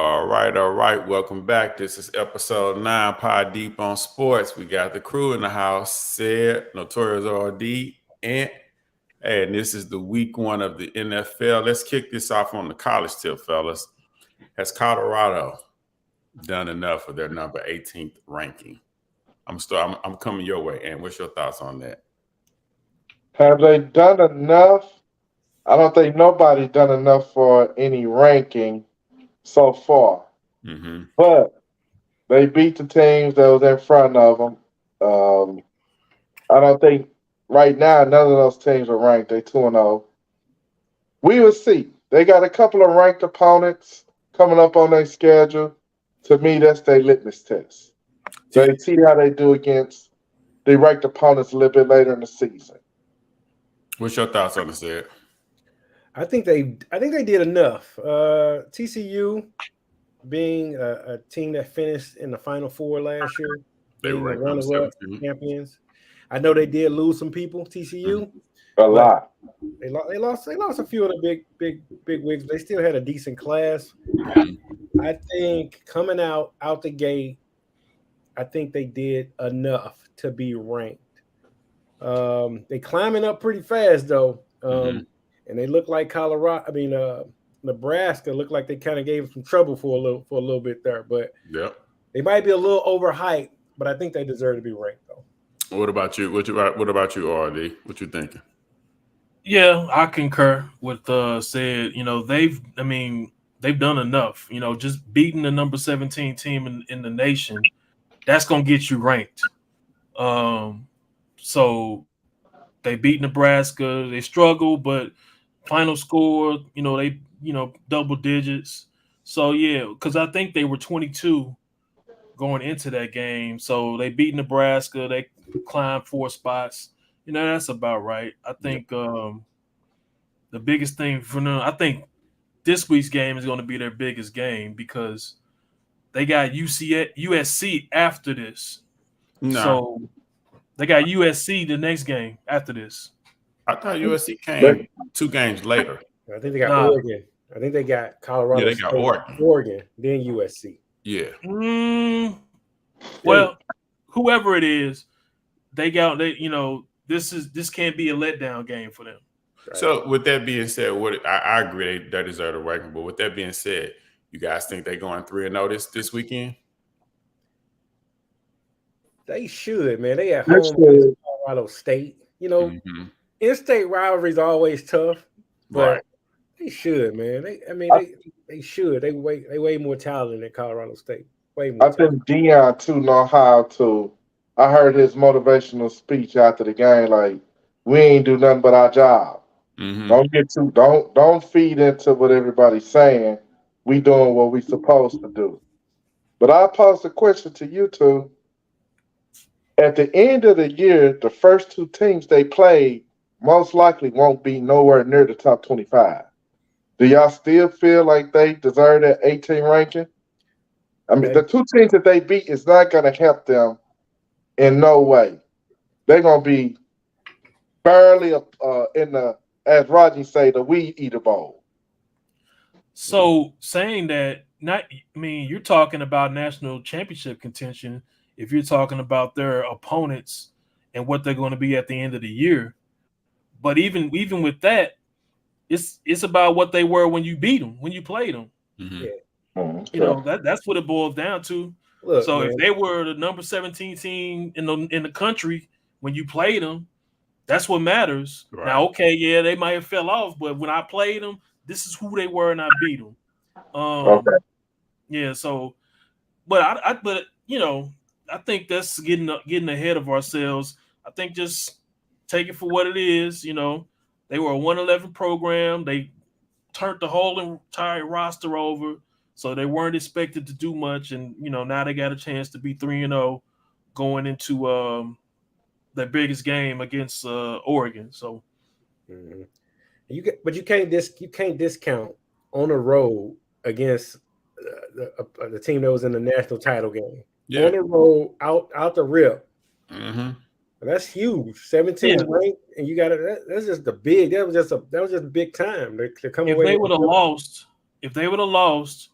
All right, all right. Welcome back. This is episode 9, Pod Deep on Sports. We got the crew in the house, Sid, Notorious RD, and this is the week 1 of the NFL. Let's kick this off on the college tip, fellas. Has Colorado done enough for their number 18th ranking? I'm coming your way, and what's your thoughts on that? Have they done enough? I don't think nobody done enough for any ranking so far. Mm-hmm. But they beat the teams that was in front of them. Um, I don't think right now none of those teams are ranked. They 2-0. We will see. They got a couple of ranked opponents coming up on their schedule. To me, that's their litmus test. They see how they do against the ranked opponents a little bit later in the season. What's your thoughts on this, Ed? I think they did enough. TCU being a team that finished in the Final Four last year, They being were the ranked number runner-up 17. champions. I know they did lose some people, TCU, A but lot. they lost a few of the big wigs. They still had a decent class. Mhm. I think coming out the gate, I think they did enough to be ranked. They climbing up pretty fast though, Mhm. and they look like Colorado. I mean, Nebraska looked like they kind of gave them some trouble for a little bit there, but Yep. they might be a little overhyped. But I think they deserve to be ranked though. What about you? What about you, RD? What you thinking? Yeah, I concur with said. They've done enough. Just beating the number 17 team in the nation, that's gonna get you ranked. Um, so they beat Nebraska. They struggled, but final score, they double digits. So yeah, because I think they were 22 going into that game. So they beat Nebraska. They climbed 4 spots. That's about right. I think the biggest thing for them, I think this week's game is going to be their biggest game because they got USC after this. No, So they got USC the next game after this. I thought USC But came 2 games later. I think they got Nah. Oregon. I think they got Yeah, Colorado they got State, Oregon. Oregon, then USC. Yeah. Mm, Then well, whoever it is, this can't be a letdown game for them. right. So with that being said, I agree they deserve the ranking. But with that being said, you guys think they're going 3-0 this weekend? They should, man. They at that's home against the Colorado State. Mm-hmm. In-state rivalries are always tough, but Right. they should, man. I, They should. They way more talented than Colorado State. Way more I talented. think Dion too know how to. I heard his motivational speech after the game, like we ain't do nothing but our job. Mm-hmm. Don't feed into what everybody's saying. We doing what we supposed to do. But I pose a question to you two. At the end of the year, the first two teams they played most likely won't be nowhere near the top 25. Do y'all still feel like they deserve that 18 ranking? I mean, Okay. the two teams that they beat is not going to help them in no way. They're going to be barely in the, as Rodgers say, the weed eater bowl. So saying that, you're talking about national championship contention if you're talking about their opponents and what they're going to be at the end of the year. But even with that, it's about what they were when you beat them, when you played them. Mm-hmm. Yeah. Okay. That's what it boils down to. Look, So if man. they were the number 17 team in the country when you played them, that's what matters. Right. Now, okay, yeah, they might have fell off, but when I played them, this is who they were, and I beat them. Okay. Yeah. So, but I think that's getting ahead of ourselves. I think just take it for what it is. They were a 111 program. They turned the whole entire roster over, so they weren't expected to do much. And now they got a chance to be 3-0 going into their biggest game against Oregon. So Mhm. But you can't discount on the road against the team that was in the national title game Yeah. on the road out the rip. Mm-hmm. That's huge. yeah, 17 ranked, and you got it. That's just the big. That was just big time to come if away they with. would have lost, if they would have lost,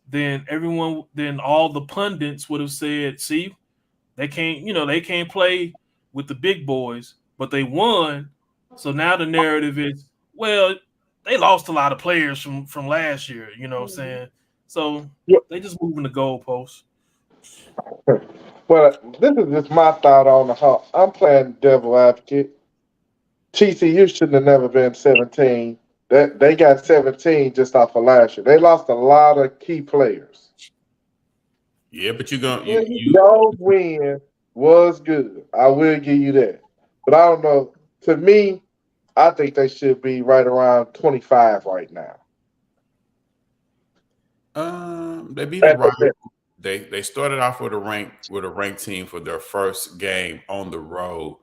then all the pundits would have said, see, they can't play with the big boys, but they won. So now the narrative is, well, they lost a lot of players from last year, you know what I'm saying? So they just moving the goalposts. Well, this is just my thought on the whole. I'm playing devil advocate. TCU shouldn't have never been 17. They got 17 just off of last year. They lost a lot of key players. Yeah, but you're gonna No win was good. I will give you that. But I don't know. To me, I think they should be right around 25 right now. They beat a rival. They started off with a ranked team for their first game on the road.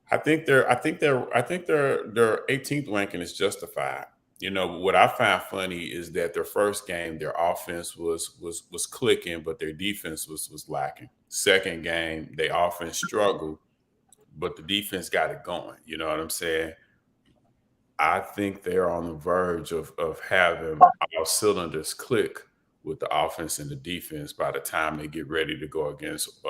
I think their 18th ranking is justified. What I find funny is that their first game, their offense was clicking, but their defense was lacking. Second game, their offense struggled, but the defense got it going. You know what I'm saying? I think they're on the verge of having all cylinders click with the offense and the defense by the time they get ready to go against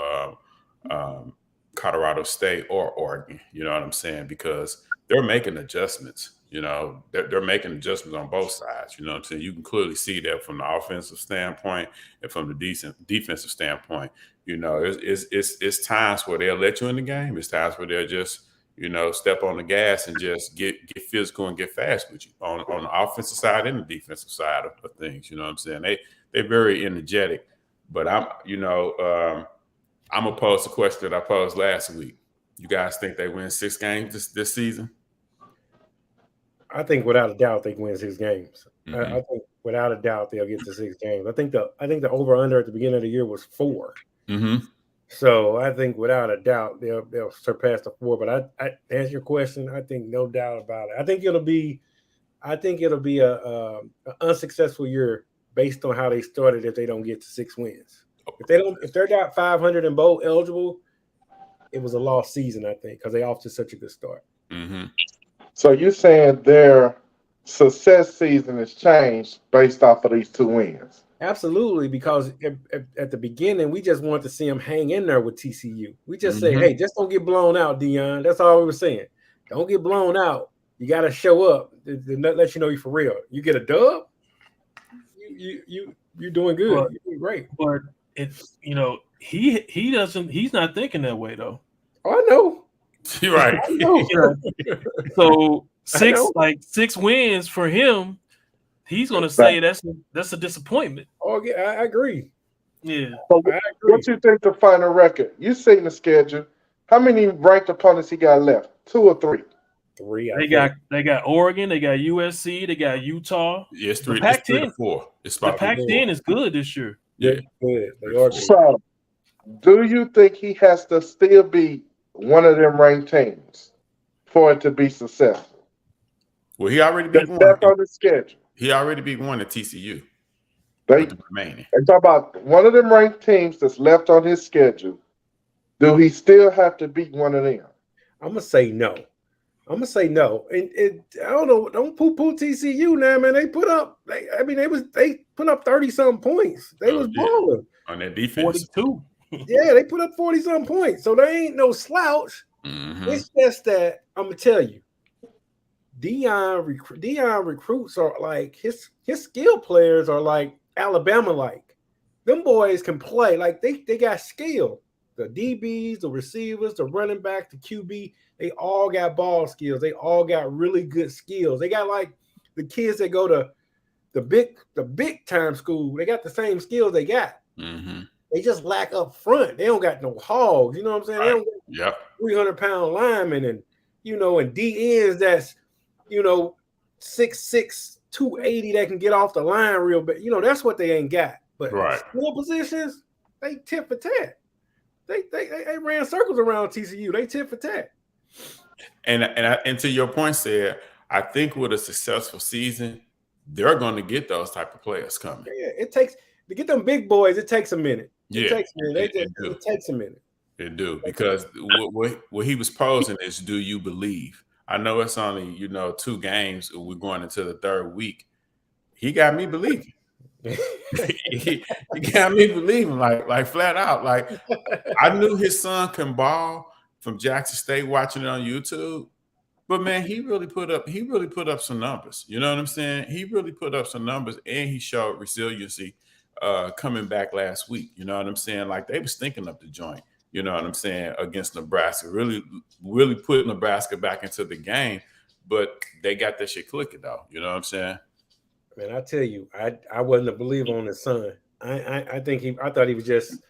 um, Colorado State or Oregon. You know what I'm saying? Because they're making adjustments. They're making adjustments on both sides. You know what I'm saying? You can clearly see that from the offensive standpoint and from the defensive standpoint. It's times where they'll let you in the game. It's times where they'll just step on the gas and just get physical and get fast with you on the offensive side and the defensive side of things. You know what I'm saying? They're very energetic, but I'm gonna pose the question that I posed last week. You guys think they win 6 games this season? I think without a doubt they can win 6 games. Mm-hmm. I think without a doubt they'll get to 6 games. I think the over under at the beginning of the year was 4. Mm-hmm. So I think without a doubt they'll surpass the 4. But I to answer your question, I think no doubt about it. I think it'll be a unsuccessful year based on how they started if they don't get to 6 wins. If they're not 500 and bowl eligible, it was a lost season, I think, because they off to such a good start. Mm-hmm. So you're saying their success season has changed based off of these 2 wins? Absolutely, because at the beginning, we just wanted to see them hang in there with TCU. We just said, hey, just don't get blown out, Dion. That's all we were saying. Don't get blown out. You got to show up to let you know you're for real. You get a dub, you're doing good. You're doing great. But it's he's not thinking that way though. Oh, I know. You're right. I know. So 6 wins for him. He's going to say that's a disappointment. Oh, yeah, I agree. Yeah. So what you think the final record? You seen the schedule. How many ranked opponents he got left? 2 or 3? 3. They got Oregon. They got USC. They got Utah. Yeah, it's 3. The It's 3 Pac-10. to 4. The Pac-10 is good this year. Yeah. Good. They are good. So, do you think he has to still be one of them ranked teams for it to be successful? Well, he already beat one. That's on the schedule. He already beat one at TCU. They talk about one of them ranked teams that's left on his schedule. Do he still have to beat one of them? I'm gonna say no. And I don't know. Don't poo-poo TCU now, man. They put up. They put up 30-something points. They was balling on their defense. 42. Yeah, they put up 40-something points. So they ain't no slouch. Mm-hmm. It's just that I'm gonna tell you, Dion recruits are like his skill players are like Alabama like. Them boys can play like they got skill. The DBs, the receivers, the running back, the QB, they all got ball skills. They all got really good skills. They got like the kids that go to the big time school. They got the same skills they got. Mm-hmm. They just lack up front. They don't got no hogs. You know what I'm saying? Right. They don't got 300-pound linemen and and DNs that's 6'6", 280 that can get off the line real bit. That's what they ain't got. But skill positions, they tit for tat. They ran circles around TCU. They tit for tat. And to your point, Sid, I think with a successful season, they're going to get those type of players coming. Yeah, it takes to get them big boys. It takes a minute. Yeah, it takes a minute. It takes a minute. It do, because what he was posing is, do you believe? I know it's only 2 games. We're going into the 3rd week. He got me believing. he got me believing, like flat out. Like I knew his son can ball from Jackson State, watching it on YouTube. But man, he really put up some numbers. You know what I'm saying? He really put up some numbers, and he showed resiliency coming back last week. You know what I'm saying? Like they was thinking up the joint. You know what I'm saying? Against Nebraska, really put Nebraska back into the game. But they got that shit clicking though. You know what I'm saying? Man, I tell you, I wasn't a believer on his son. I thought he was just.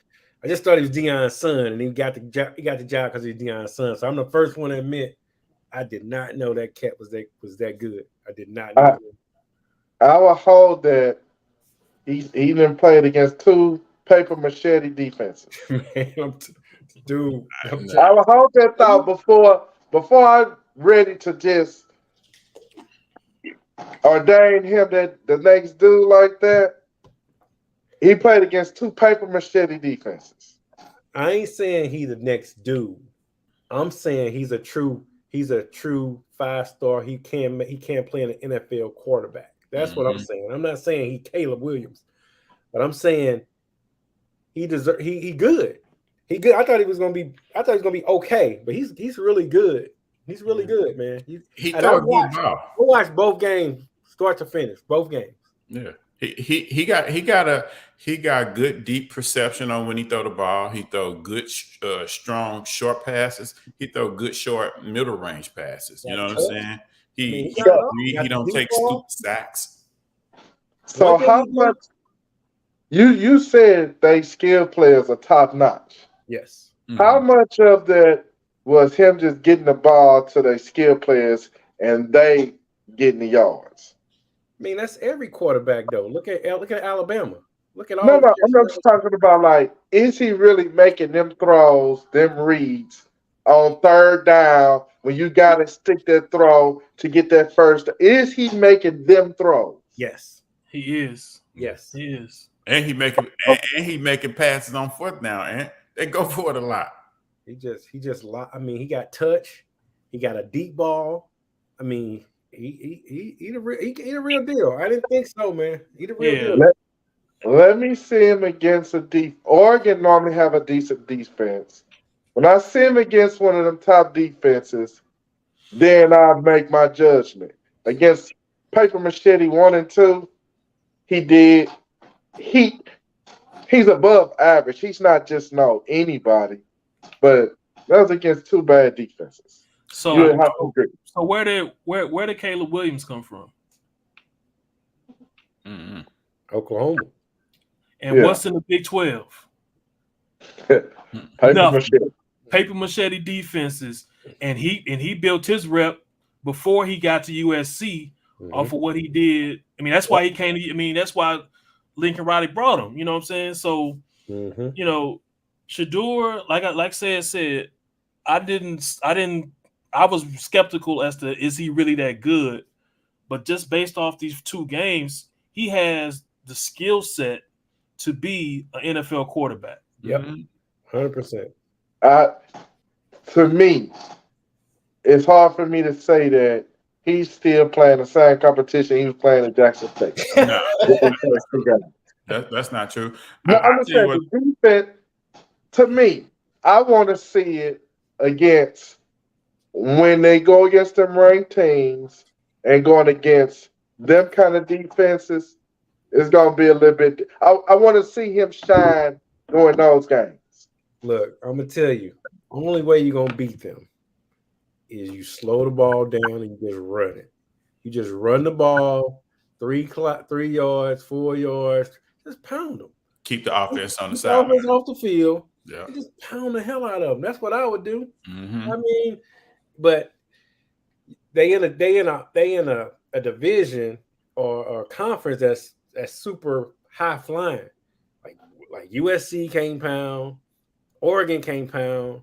I just thought he was Deion's son, and he got the job. He got the job because he's Deion's son. So I'm the first one to admit I did not know that cat was that good. I did not know. I will hold that he didn't play against 2 paper machete defenses. Man, dude, I will hold that thought before I'm ready to just ordain him that the next dude like that. He played against 2 paper machete defenses. I ain't saying he's the next dude. I'm saying he's a true 5-star. He can play an NFL quarterback. That's what I'm saying. I'm not saying he Caleb Williams, but I'm saying he good. He good. I thought he was gonna be okay, but he's really good. He's really good, man. He threw a good ball. I watched both games, start to finish, both games. Yeah. He got good deep perception on when he throw the ball. He throw good strong short passes. He throw good short middle range passes. You know what I'm saying? He don't take stupid sacks. So how much you said they skill players are top notch. Yes. How much of that was him just getting the ball to their skill players and they getting the yards? I mean, that's every quarterback though. Look at Alabama. Look at all. No, I'm not just talking about like, is he really making them throws, them reads on 3rd down when you got to stick that throw to get that first? Is he making them throws? Yes, he is. Yes, he is. And he making passes on 4th down, and they go for it a lot. He just. I mean, he got touch. He got a deep ball. I mean. He a real deal. I didn't think so, man. He the real deal. Let me see him against a deep. Oregon normally have a decent defense. When I see him against one of them top defenses, then I'll make my judgment. Against paper machete 1 and 2, he's above average. He's not just anybody, but that was against 2 bad defenses. So where did Caleb Williams come from? Oklahoma. And what's in the Big 12? Paper machete defenses, and he built his rep before he got to USC off of what he did. I mean, that's why he came. I mean, that's why Lincoln Riley brought him. You know what I'm saying? So, you know, Shedeur, like said, I was skeptical as to is he really that good, but just based off these 2 games, he has the skill set to be an NFL quarterback. Yep, 100%. To me, it's hard for me to say that he's still playing the same competition he was playing at Jackson State. No, that's not true. No, I'm saying the defense. To me, I want to see it against. When they go against them ranked teams and going against them kind of defenses, it's going to be a little bit. I want to see him shine during those games. Look, I'm going to tell you, the only way you're going to beat them is you slow the ball down and you just run it. You just run the ball 3 yards, 4 yards, just pound them. Keep the offense on the side. Offense off the field. Yeah. Just pound the hell out of them. That's what I would do. Mm-hmm. I mean, but they in a division or a conference that's super high flying. Like USC can't pound, Oregon can't pound,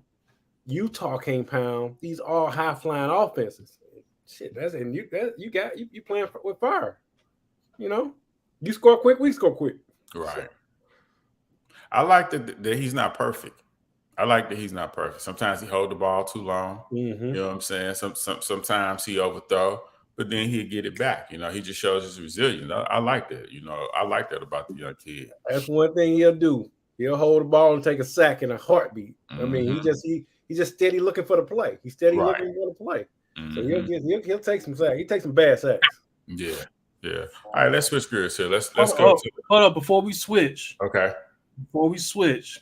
Utah can't pound. These all high flying offenses. Shit, you playing with fire. You know, you score quick, we score quick. Right. So. I like that he's not perfect. Sometimes he hold the ball too long. Mm-hmm. You know what I'm saying? Sometimes he overthrow, but then he'd get it back. He just shows his resilience. I like that. I like that about the young kid. That's one thing he'll do. He'll hold the ball and take a sack in a heartbeat. I mean, he's just steady looking for the play. He's steady looking for the play. So he'll take some sacks. He takes some bad sacks. Yeah. All right, let's switch gears here. Let's go. Hold up before we switch. Okay. Before we switch,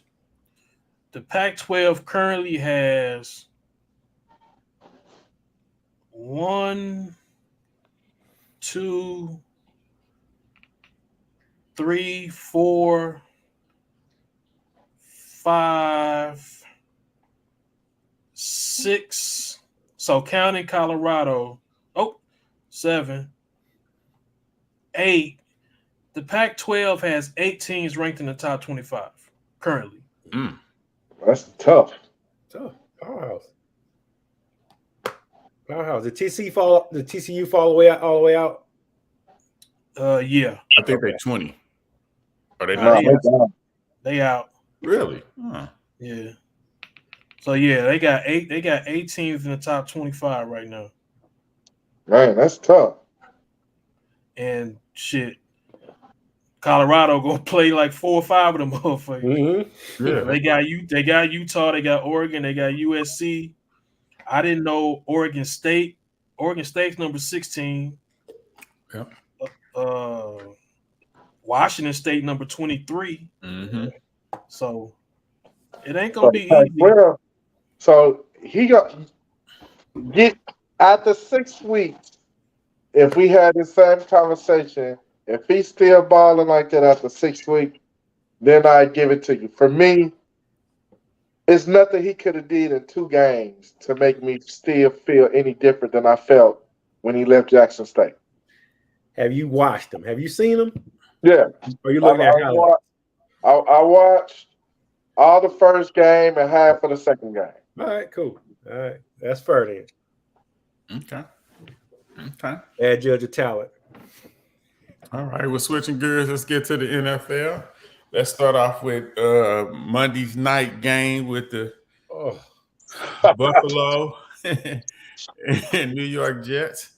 the Pac-12 currently has 1, 2, 3, 4, 5, 6. So counting Colorado, 7, 8. The Pac-12 has 8 teams ranked in the top 25 currently. That's tough. Powerhouse. Did TCU fall all the way out? Yeah. I think they're 20. Are they not? They out. Really? Huh. Yeah. So yeah, they got 8. They got 8 teams in the top 25 right now. Man, that's tough. And shit, Colorado gonna play like 4 or 5 of them motherfuckers. Mm-hmm. Yeah. They got Utah, they got Oregon, they got USC. I didn't know Oregon State. Oregon State's number 16. Yep. Washington State number 23. Mm-hmm. So it ain't gonna be easy. Well, so he get after 6 weeks. If we had the same conversation, if he's still balling like that after 6 weeks, then I'd give it to you. For me, it's nothing he could have did in 2 games to make me still feel any different than I felt when he left Jackson State. Have you watched him? Have you seen him? Yeah. Or you looking at highlights? I watched all the first game and half of the second game. All right, cool. All right, that's fair then. Okay. Add judge of talent. All right, we're switching gears. Let's get to the NFL. Let's start off with Monday's night game with the Buffalo and New York Jets.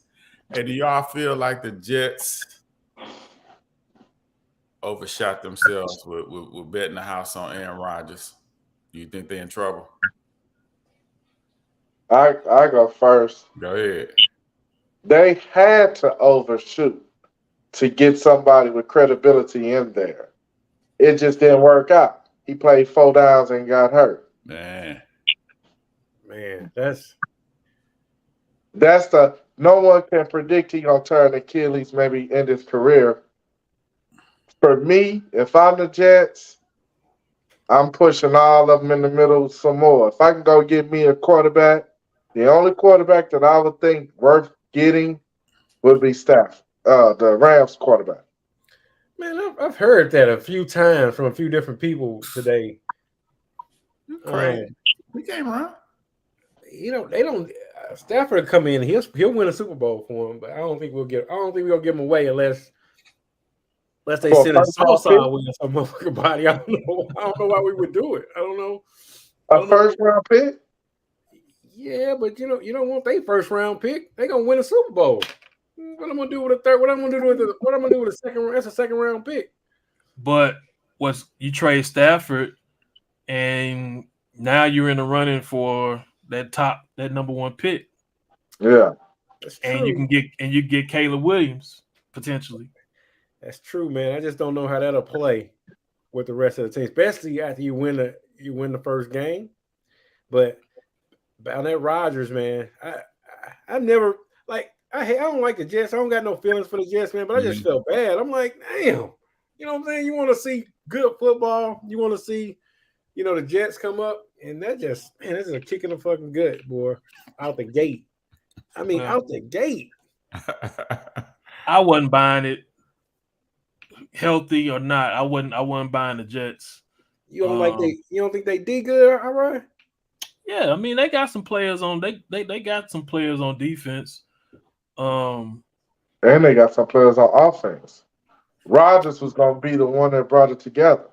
Hey, do y'all feel like the Jets overshot themselves with betting the house on Aaron Rodgers? Do you think they're in trouble? I go first. Go ahead. They had to overshoot to get somebody with credibility in there. It just didn't work out. He played 4 downs and got hurt. Man, that's the no one can predict he gonna turn Achilles, maybe end his career. For me, if I'm the Jets, I'm pushing all of them in the middle some more. If I can go get me a quarterback, the only quarterback that I would think worth getting would be Stafford, the Rams quarterback. Man, I've heard that a few times from a few different people today. crazy. We came around. They don't. Stafford will come in. He'll win a Super Bowl for him, but I don't think we'll give him away unless they send a salsa with some motherfucking body. I don't know why we would do it. I don't know. A first round pick? Yeah, but you don't want their first round pick. They're gonna win a Super Bowl. What I'm gonna do with a third? What I'm gonna do with a second? That's a second round pick. But you trade Stafford, and now you're in the running for that number 1 pick. Yeah, that's true. And you get Caleb Williams potentially. That's true, man. I just don't know how that'll play with the rest of the team, especially after you win the first game. But on that Rodgers, man, I never like. I don't like the Jets. I don't got no feelings for the Jets, man. But I just felt bad. I'm like, damn. You know what I'm saying? You want to see good football. You want to see, the Jets come up, and that just, man, this is a kick in the fucking gut, boy, out the gate. I mean, out the gate. I wasn't buying it, healthy or not. I wasn't buying the Jets. You don't think they did good, all right? Yeah, I mean they got some players on. They got some players on defense. And they got some players on offense. Rodgers was gonna be the one that brought it together.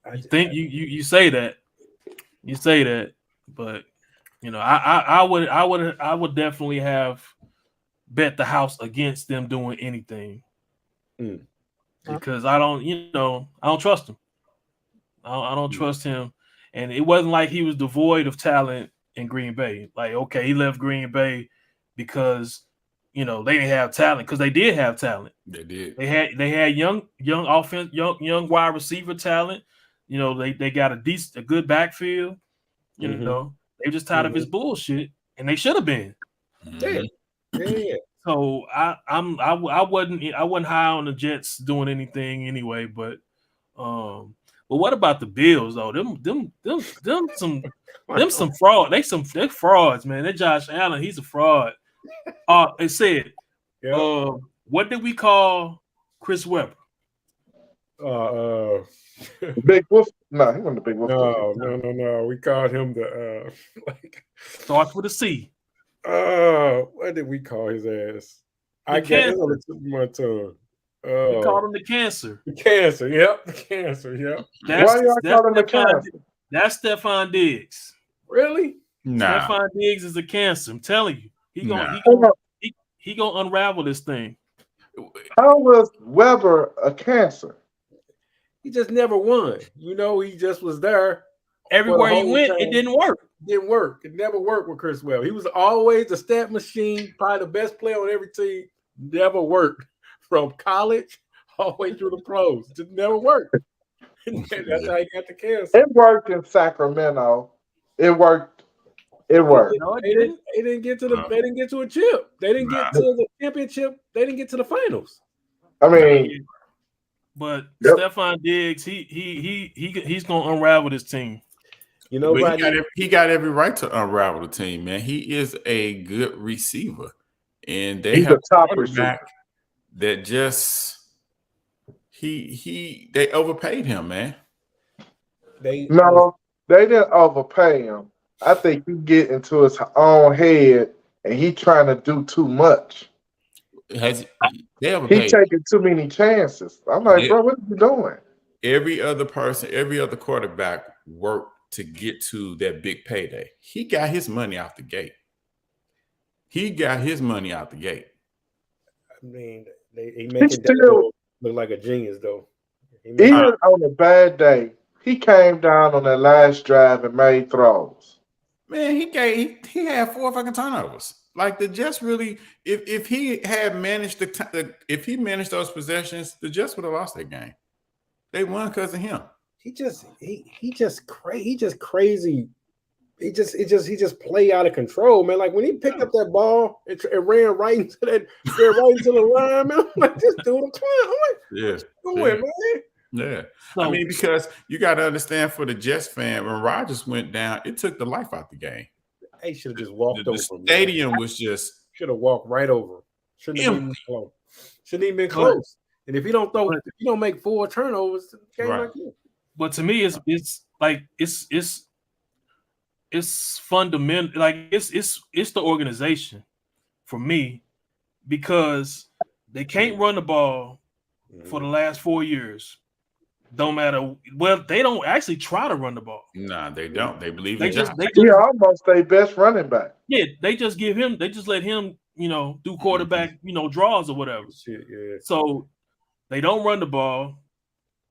I think you say that, but I would definitely have bet the house against them doing anything because I don't trust him. I don't trust him, and it wasn't like he was devoid of talent in Green Bay. Like, okay, he left Green Bay because they didn't have talent, because they did have talent. They did. They had young offense, young wide receiver talent. They got a good backfield. They just tired of his bullshit, and they should have been. Yeah. So I wasn't high on the Jets doing anything anyway, but what about the Bills though? Them some fraud. They're frauds, man. That Josh Allen, he's a fraud. It said, what did we call Chris Webber? Big Wolf. No, he wasn't the Big Wolf. No. We called him the starts with a C. What did we call his ass? I guess on the tip of my tongue. We called him the cancer. The cancer, yep. The cancer, yep. Why y'all call him the cancer? That's Stephon Diggs. Really? Nah. Stephon Diggs is a cancer. I'm telling you. He gonna unravel this thing. How was Weber a cancer? He just never won. He just was there. Everywhere he went, it didn't work. Didn't work. It never worked with Chris Webber. He was always a stat machine, probably the best player on every team. Never worked from college all the way through the pros. Just never worked. That's how he got the cancer. It worked in Sacramento. It worked. It worked. No, it They didn't. didn't get to the. They didn't get to a chip. They didn't get to the championship. They didn't get to the finals. I mean, but Stephon Diggs, he's gonna unravel this team. He got every right to unravel the team, man. He is a good receiver, and they have a top receiver that just they overpaid him, man. They didn't overpay him. I think he get into his own head and he trying to do too much. He taking too many chances. I'm like, bro, what are you doing? Every other quarterback worked to get to that big payday. He got his money out the gate. I mean, he making still look like a genius though. Even on a bad day, he came down on that last drive and made throws. Man, he had 4 fucking turnovers. Like the Jets really, if he had managed if he managed those possessions, the Jets would have lost that game. They won because of him. He just crazy. He just play out of control, man. Like when he picked up that ball, it ran right into the line, man. I'm like, this dude a clown. I'm like, man. Yeah. I mean, because you got to understand, for the Jets fan, when Rodgers went down, it took the life out the game. They should have just walked over. The stadium was just should have walked right over. Shouldn't even been close. And if you don't make 4 turnovers, game like this. But to me, it's fundamental. Like it's the organization for me, because they can't run the ball for the last 4 years. Don't matter. Well, they don't actually try to run the ball. Nah, they don't. They believe he almost their best running back. Yeah, they just let him, do quarterback, draws or whatever. So they don't run the ball.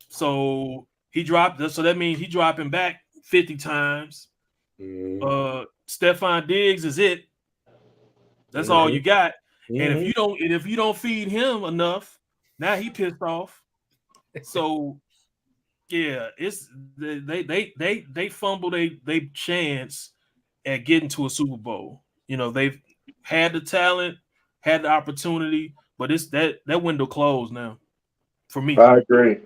So he dropped. So that means he dropping back 50 times. Stephon Diggs is it. That's all you got. And if you don't feed him enough, now he pissed off. So yeah, it's they fumble they chance at getting to a Super Bowl. They've had the talent, had the opportunity, but it's that window closed now. For me, I agree.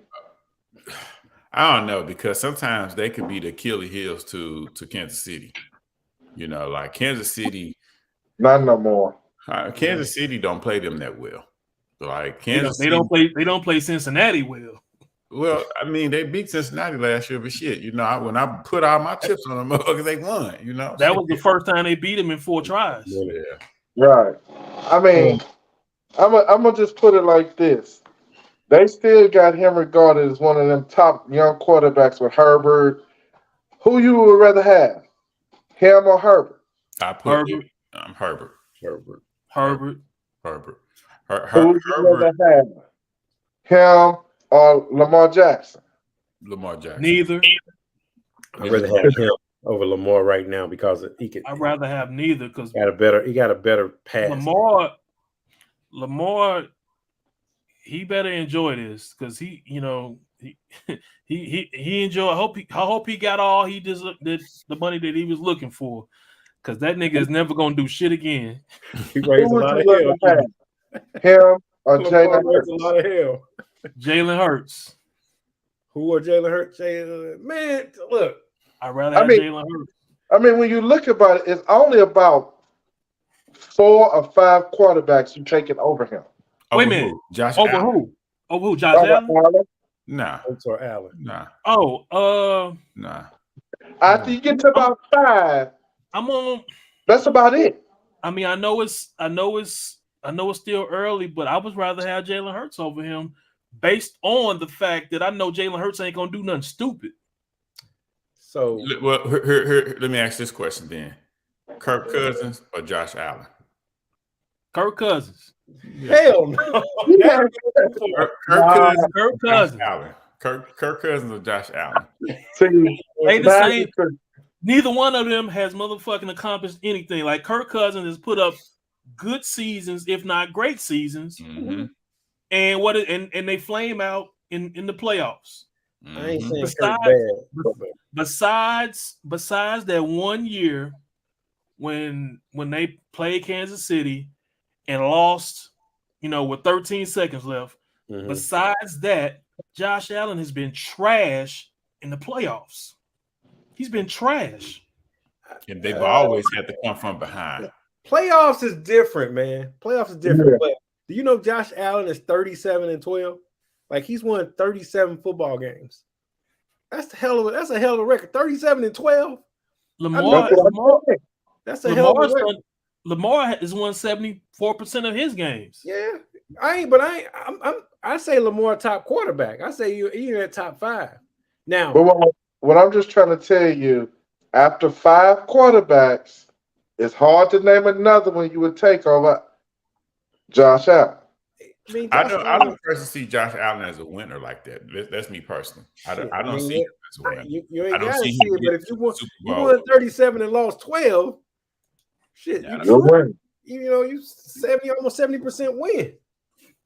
I don't know, because sometimes they could be the Achilles heels to Kansas City. Like Kansas City, not no more. Kansas City don't play them that well. Like Kansas, they don't play Cincinnati well. Well, I mean, they beat Cincinnati last year, but shit, when I put all my chips on them, because they won. That was the first time they beat them in 4 tries. Yeah. Right. I mean, I'm gonna just put it like this. They still got him regarded as one of them top young quarterbacks with Herbert. Who you would rather have, him or Herbert? I put Herbert. Herbert. Herbert. Who would you Herbert. rather have? Him or Lamar Jackson? Lamar Jackson. Neither. I'd rather have him over Lamar right now because he could. I'd rather have neither because He got a better pass. Lamar, he better enjoy this because he enjoy. I hope he got all the money that he was looking for, because that nigga is never gonna do shit again. He raised a lot of hell. Him or Jalen Hurts? A lot of hell. Jalen Hurts. Who or Jalen Hurts? Man, look. I'd rather have Jalen Hurts. I mean, when you look about it, it's only about 4 or 5 quarterbacks you taking over him. Wait a minute. Josh over Allen? who? Over who? Josh Allen? Nah. Or Allen? Nah. Oh, nah. After you get to about 5, I'm on. That's about it. I mean, I know it's still early, but I would rather have Jalen Hurts over him, based on the fact that I know Jalen Hurts ain't gonna do nothing stupid. So, well, here, let me ask this question then: Kirk Cousins or Josh Allen? Kirk Cousins. Hell no. Kirk Cousins. Kirk Cousins or Josh Allen? They the same. Neither one of them has motherfucking accomplished anything. Like Kirk Cousins has put up good seasons, if not great seasons, mm-hmm. and they flame out in the playoffs. Mm-hmm. I ain't saying Kirk bad. Besides that 1 year when they played Kansas City and lost, with 13 seconds left. Mm-hmm. Besides that, Josh Allen has been trash in the playoffs. He's been trash. And they've always had to come from behind. Playoffs is different, man. Playoffs is different. Yeah. But do you know Josh Allen is 37-12? Like, he's won 37 football games. That's a hell of a record. 37-12. That's a hell of a record. Lamar has won 74% of his games. Yeah, I say Lamar top quarterback. I say you're at top 5 now. But what I'm just trying to tell you, after 5 quarterbacks, it's hard to name another one you would take over Josh Allen. I don't personally see Josh Allen as a winner like that. That's me personally. I don't see him as a winner. You ain't got to see it, but if you won 37 and lost 12, shit, you 70, almost 70% win.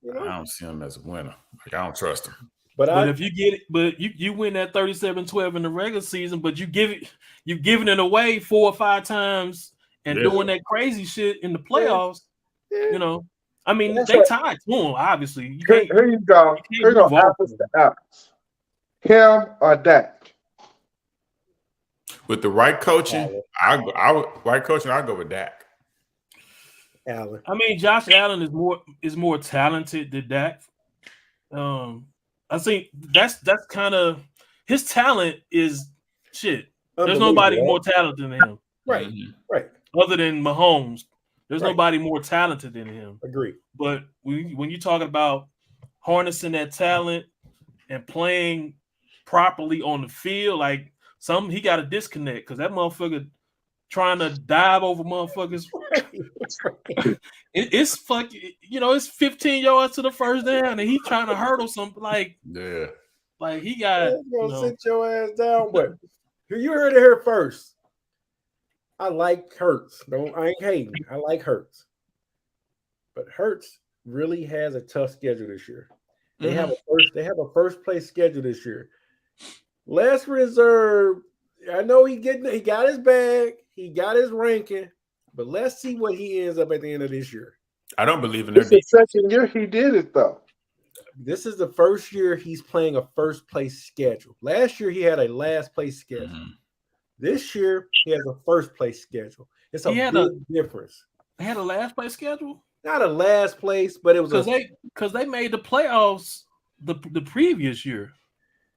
I don't see him as a winner. Like, I don't trust him. But if you get it, but you win that 37-12 in the regular season, but you've given it away 4 or 5 times and doing that crazy shit in the playoffs. Yeah. I mean, they tied to him, obviously. Here you go. Here you go. Apples to apples. Him or Dak? With the right coaching, I'll go with Dak. Allen. I mean, Josh Allen is more talented than Dak. I think that's kind of his talent is shit. There's nobody more talented than him. Right. Right. Other than Mahomes. There's nobody more talented than him. Agree. But when you're talking about harnessing that talent and playing properly on the field, like he got a disconnect because that motherfucker trying to dive over motherfuckers. It's fucking, it's 15 yards to the first down and he trying to hurdle something like he got sit your ass down. But you heard it here first. I like Hurts. I ain't hating. I like Hurts. But Hurts really has a tough schedule this year. They have a first place schedule this year. Last reserve, I know he got his bag, he got his ranking, but let's see what he ends up at the end of this year. I don't believe in their defense. The second year he did it though. This is the first year he's playing a first place schedule. Last year he had a last place schedule. Mm-hmm. This year, he has a first place schedule. It's a big difference. They had a last place schedule? Not a last place, but it was because they made the playoffs the previous year.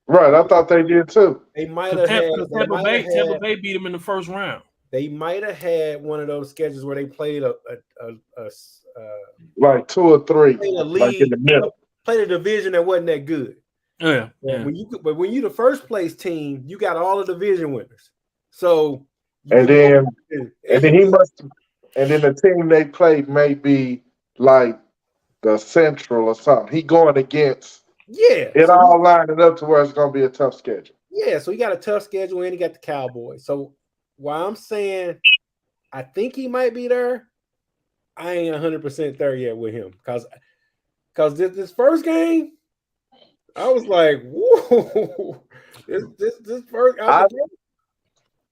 Right, I thought they did too. They might have had Tampa Bay beat them in the first round. They might have had one of those schedules where they played a like 2 or 3, played a league, like in the middle. Played a division that wasn't that good. Yeah. When you the first place team, you got all the division winners. So and then the team they played may be like the Central or something. He going against Yeah. it So all lining up to where it's going to be a tough schedule. so he got a tough schedule and he got the Cowboys. So while I'm saying I think he might be there, I ain't 100% there yet with him because this first game, I was like, whoa, this first.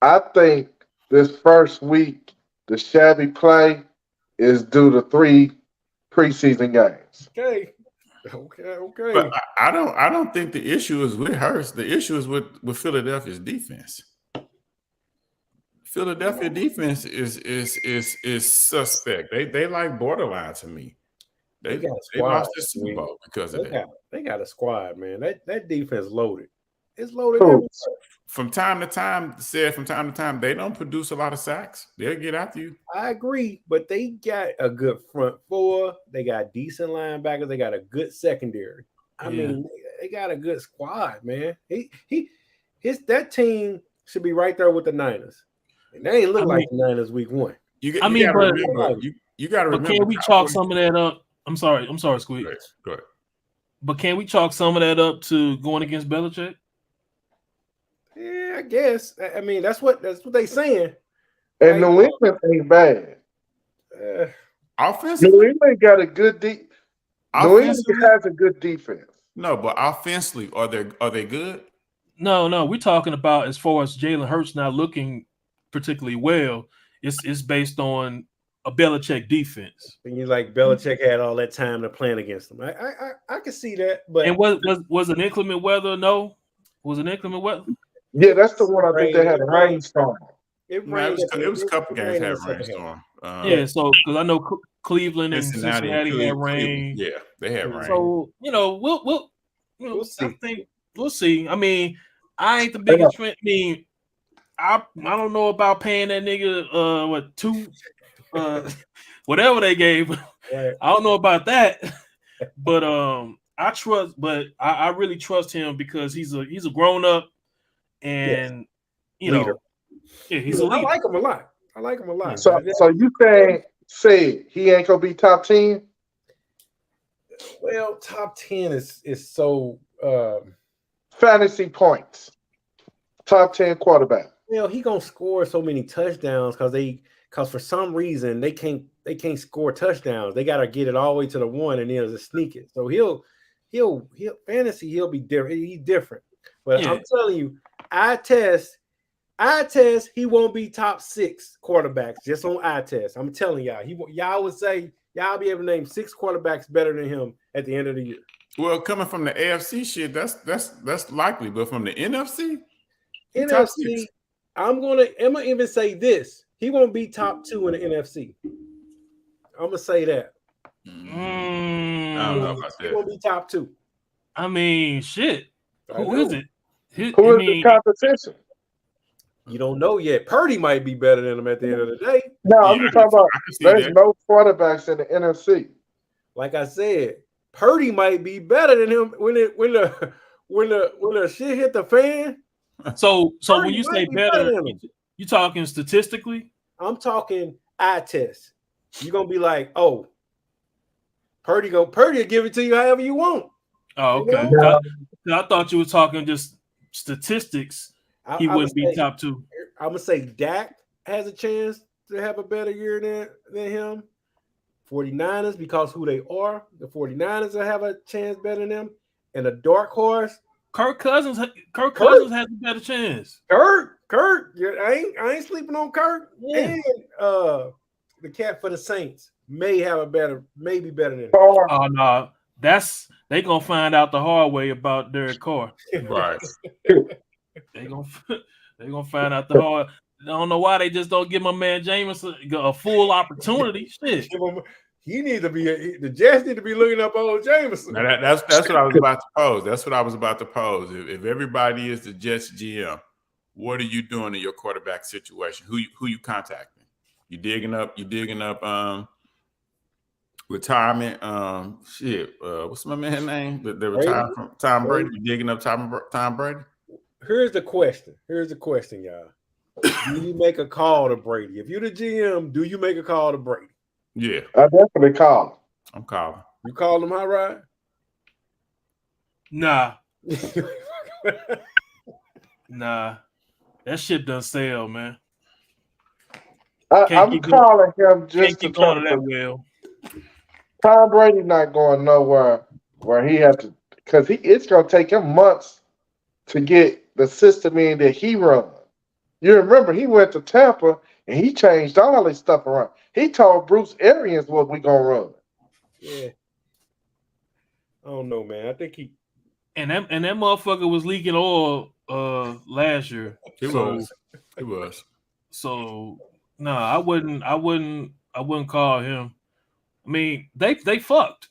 I think this first week, the shabby play is due to 3 preseason games. Okay. But I don't think the issue is with Hurst. The issue is with Philadelphia's defense. Philadelphia defense is suspect. They like borderline to me. They lost the Super Bowl because of that. They got a squad, man. That defense loaded. It's loaded Cool. everywhere. From time to time, they don't produce a lot of sacks. They'll get after you. I agree, but they got a good front four. They got decent linebackers. They got a good secondary. I mean, they got a good squad, man. That team should be right there with the Niners. And they ain't look like the Niners week 1. You got to remember. But can we chalk some of that up? I'm sorry, Squeak. Go ahead. But can we chalk some of that up to going against Belichick? Yeah, I guess. I mean, that's what they saying. And New England ain't bad. Offensively, New England got a good New England has a good defense. No, but offensively, are they good? No. We're talking about as far as Jalen Hurts not looking particularly well. It's based on a Belichick defense. And you like Belichick had all that time to plan against them. I can see that, but and was an inclement weather? No, was an inclement weather? Yeah, that's the one I think they had a rainstorm. It was a couple games had rainstorm. So because I know Cleveland and Cincinnati had rain. Yeah, they had rain. So we'll see. I think we'll see. I mean, I ain't the biggest fan. I mean, I don't know about paying that nigga whatever they gave. Right. I don't know about that, but I really trust him because he's a grown up and he's a leader. I like him a lot. So you say he ain't gonna be top 10? Well, top 10 is so fantasy points. Top 10 quarterback. Well, he gonna score so many touchdowns because for some reason they can't score touchdowns. They gotta get it all the way to the 1 and then just sneak it. So he'll fantasy, he'll be different. He's different. But I'm telling you, I test, he won't be top 6 quarterbacks just on eye test. I'm telling y'all, y'all would say y'all be able to name 6 quarterbacks better than him at the end of the year. Well, coming from the AFC shit, that's likely, but from the NFC, I'm gonna even say this: he won't be top 2 in the NFC. I'm gonna say that. I don't know about that. He won't be top 2. I mean, shit. Who is it? Who is the competition? You don't know yet. Purdy might be better than him at the end of the day. No, I'm just talking about there's no quarterbacks in the NFC. Like I said, Purdy might be better than him when the shit hit the fan. So when you say better, you talking statistically? I'm talking eye test. You're gonna be like, oh, Purdy will give it to you however you want. Oh, okay. You know? I thought you were talking just statistics. He wouldn't be top 2. I'm gonna say Dak has a chance to have a better year than him. 49ers, because who they are, the 49ers will have a chance better than them. And a dark horse, Kirk Cousins has a better chance. Kirk, I ain't sleeping on Kirk. Yeah. And the cat for the Saints may be better than him. Oh no, they gonna find out the hard way about Derek Carr. Right. They gonna find out the hard. I don't know why they just don't give my man Jameson a full opportunity. Shit. He needs to be the Jets need to be looking up old Jameson. That's what I was about to pose. That's what I was about to pose. If everybody is the Jets GM, what are you doing in your quarterback situation? Who you contacting? You digging up retirement. What's my man's name? The retired from Tom Brady. You digging up Tom Brady? Here's the question, y'all. Do you make a call to Brady? If you're the GM, do you make a call to Brady? Yeah, I definitely call I'm calling. You called him hot rod? Nah. Nah. That shit done sell, man. I'm calling him Can't just to keep try going to to. that well. Tom Brady not going nowhere where he had to, because it's going to take him months to get the system in that he run. You remember he went to Tampa and he changed all his stuff around. He told Bruce Arians what we gonna run. Yeah. I don't know, man. I think he. And that motherfucker was leaking oil last year. He was. So no, I wouldn't call him. I mean, they fucked.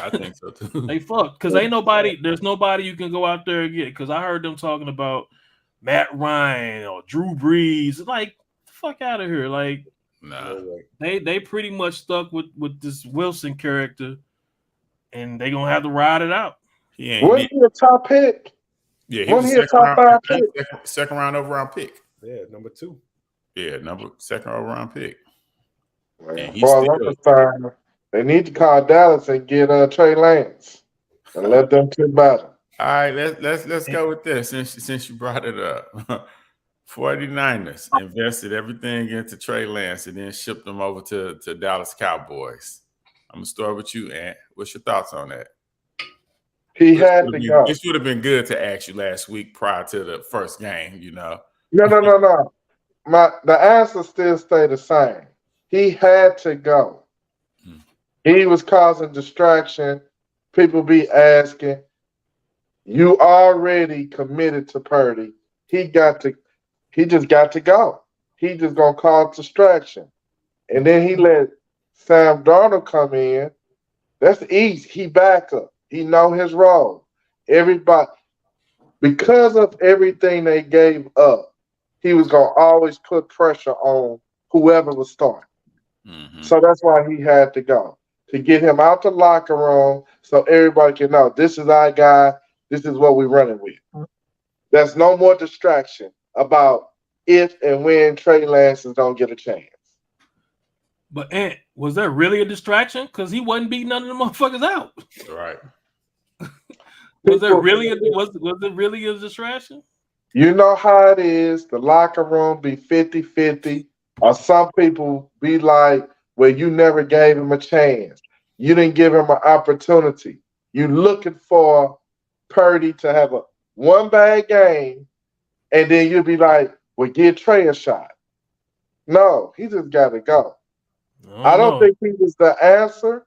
I think so too. They fucked because there's nobody you can go out there and get. Because I heard them talking about Matt Ryan or Drew Brees. Like, fuck out of here. Like, nah. They pretty much stuck with this Wilson character, and they gonna have to ride it out. Wasn't he a top pick? Yeah, he was a second round overall pick. Yeah, number 2. Yeah, second overall pick. And they need to call Dallas and get Trey Lance and let them two battle. All right, let's go with this since you brought it up. 49ers invested everything into Trey Lance and then shipped them over to Dallas Cowboys. I'm gonna start with you, Ant. What's your thoughts on that? He had to go. This would have been good to ask you last week prior to the first game, you know. No. The answer still stay the same. He had to go. He was causing distraction. People be asking, you already committed to Purdy. He just got to go. He just gonna cause distraction. And then he let Sam Darnold come in. That's easy. He back up. He know his role. Everybody, because of everything they gave up, he was gonna always put pressure on whoever was starting. Mm-hmm. So that's why he had to go, to get him out the locker room so everybody can know this is our guy, this is what we're running with. There's no more distraction about if and when Trey Lance is going to get a chance. But Ant, was that really a distraction? Because he wasn't beating none of the motherfuckers out. Right. Was it really a distraction? You know how it is. The locker room be 50-50. Or some people be like, well, you never gave him a chance. You didn't give him an opportunity. You looking for Purdy to have one bad game, and then you'll be like, well, give Trey a shot. No, he just got to go. I don't think he was the answer.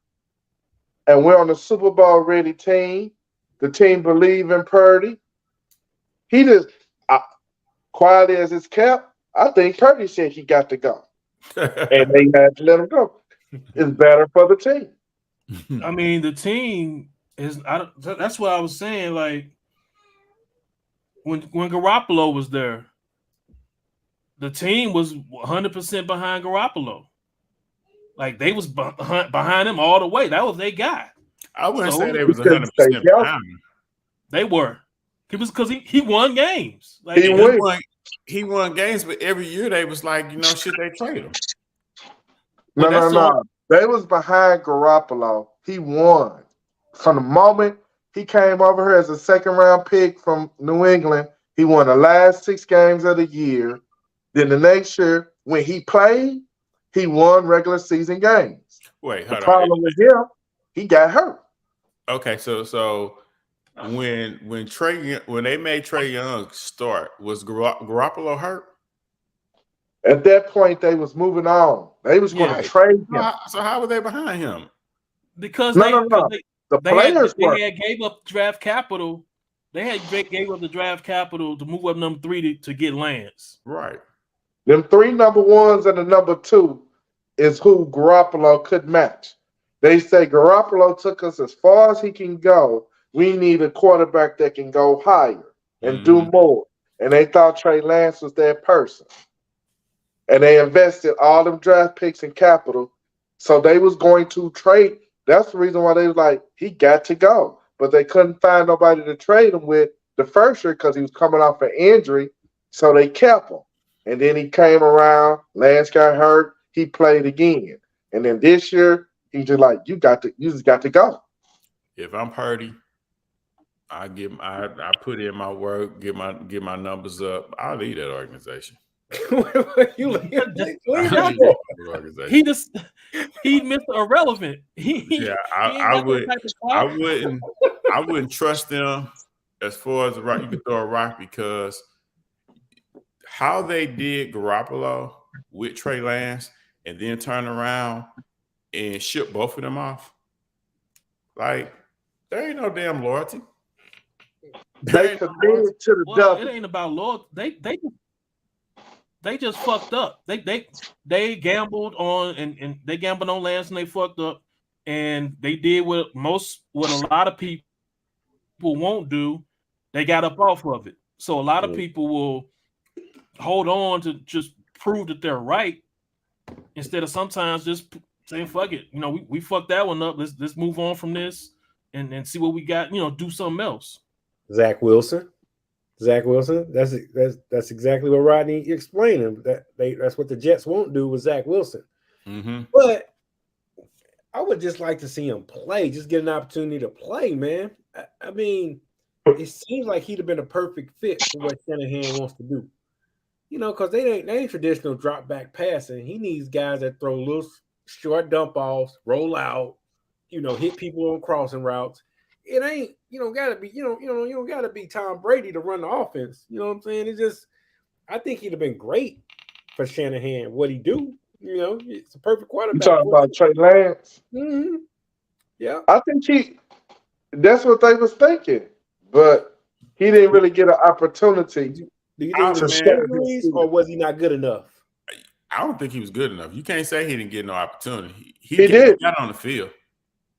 And we're on the Super Bowl ready team. The team believe in Purdy. He just, quietly as it's kept, I think Purdy said he got to go. And they had to let him go. It's better for the team. I mean, the team is. That's what I was saying. Like when Garoppolo was there, the team was 100% behind Garoppolo. Like they was behind him all the way. That was their guy. I wouldn't say they was 100% behind him. They were. He was because he won games. Like he won games, but every year they was like, should they trade him? No. They was behind Garoppolo. He won. From the moment he came over here as a second-round pick from New England, he won the last 6 games of the year. Then the next year, when he played, he won regular season games. Wait, hold on. The problem with him, he got hurt. Okay, so when they made Trey Young start, was Garoppolo hurt? At that point, they was moving on. They was going to trade him. So how were they behind him? Because the players had gave up draft capital. They had gave up the draft capital to move up number 3 to get Lance. Right. Them 3 number 1s and the number 2 is who Garoppolo could match. They say Garoppolo took us as far as he can go. We need a quarterback that can go higher and do more. And they thought Trey Lance was that person. And they invested all them draft picks and capital. So they was going to trade. That's the reason why they was like, he got to go. But they couldn't find nobody to trade him with the first year because he was coming off an injury. So they kept him. And then he came around. Lance got hurt. He played again. And then this year, He's just like, you just got to go. If I'm Purdy, I put in my work, get my numbers up. I'll leave that organization. You leave I'll that leave for? that organization. He Mr. Irrelevant. Yeah, he ain't got no type of clout. I wouldn't trust them as far as the rock. You could throw a rock because how they did Garoppolo with Trey Lance and then turn around and ship both of them off. Like, there ain't no damn loyalty. They committed to the Well, it ain't about loyalty. They just fucked up. They gambled on and they gambled on Lance and they fucked up. And they did what a lot of people won't do. They got up off of it. So a lot of people will hold on to just prove that they're right instead of sometimes just saying fuck it. You know, we fucked that one up. Let's move on from this and see what we got. You know, do something else. Zach Wilson. That's exactly what Rodney explained. That's what the Jets won't do with Zach Wilson. Mm-hmm. But I would just like to see him play. Just get an opportunity to play, man. I mean, it seems like he'd have been a perfect fit for what Shanahan wants to do. You know, because they ain't traditional drop back passing. He needs guys that throw little short dump offs, roll out, you know, hit people on crossing routes. It ain't, you don't gotta be, you don't gotta be Tom Brady to run the offense. You know what I'm saying? It's just, I think he'd have been great for Shanahan. What he do, you know, it's a perfect quarterback. You talking about Trey Lance? Mm-hmm. Yeah, I think that's what they was thinking, but he didn't really get an opportunity. Do you think it was injuries or was he not good enough? I don't think he was good enough. You can't say he didn't get no opportunity. He did. Got on the field.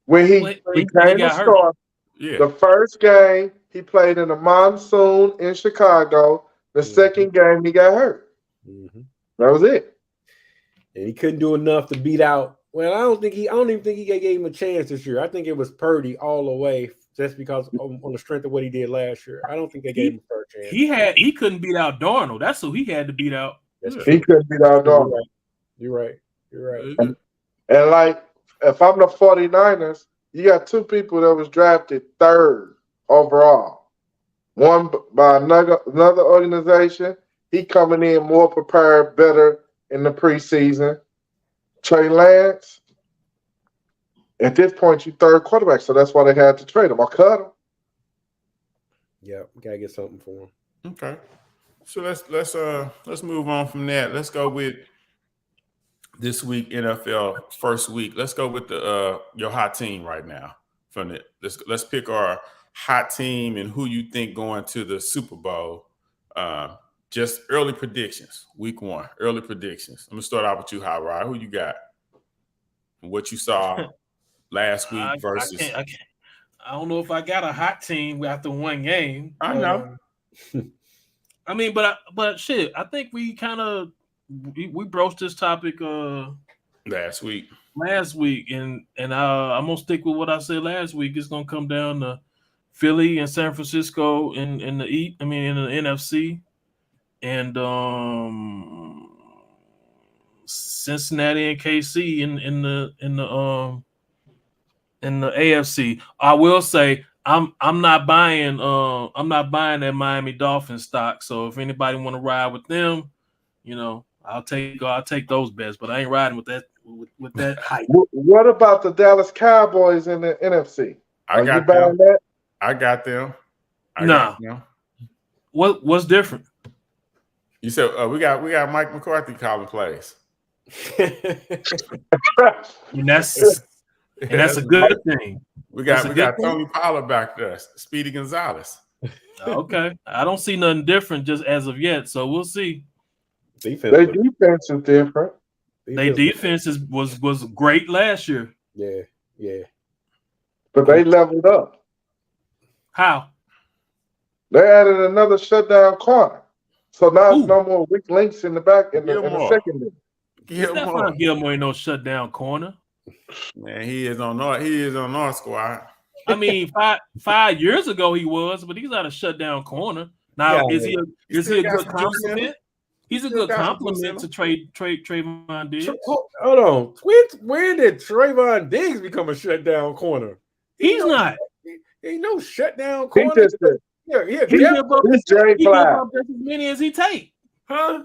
When he became a star, the first game he played in the monsoon in Chicago. The second game he got hurt. Mm-hmm. That was it. And he couldn't do enough to beat out. Well, I don't even think he gave him a chance this year. I think it was Purdy all the way, just because on the strength of what he did last year. I don't think they gave him a fair chance. He couldn't beat out Darnold. That's who he had to beat out. He couldn't beat out Darnold. You're right. And like, if I'm the 49ers, you got two people that was drafted third overall. One by another organization. He coming in more prepared, better in the preseason. Trey Lance, at this point, you third quarterback, so that's why they had to trade him. I cut him. Yeah, we gotta get something for him. Okay, so let's move on from that. Let's go with this week NFL first week. Let's go with your hot team right now. Let's pick our hot team and who you think going to the Super Bowl. Just early predictions, week one. Early predictions. I'm gonna start out with you, Howard. Who you got? What you saw last week versus? I don't know if I got a hot team after one game. I know. I mean, but shit, I think we kind of we broached this topic last week, and I'm gonna stick with what I said last week. It's gonna come down to Philly and San Francisco in the NFC, and Cincinnati and KC in the AFC. I will say I'm not buying that Miami Dolphins stock. So if anybody want to ride with them, you know, I'll take those bets, but I ain't riding with that hype. What about the Dallas Cowboys in the NFC? I got them. I got them. What's different? You said we got Mike McCarthy calling plays. and that's a good thing. We got Tony Pollard back there, Speedy Gonzalez. Okay, I don't see nothing different just as of yet, so we'll see. Their defense is different. Their defense was great last year. Yeah. But they leveled up. How? They added another shutdown corner. So now it's no more weak links in the back in the secondary. Stephon Gilmore ain't no shutdown corner. Man, he is on our squad. I mean, 5 years ago he was, but he's not a shutdown corner. Now is he a good compliment? He's a Still good got some compliment to Trayvon Diggs. Hold on. When did Trayvon Diggs become a shutdown corner? He's not. He ain't no shutdown He corner. just said, He He give up. he's Jay He give Fly. up just as many as he take. huh?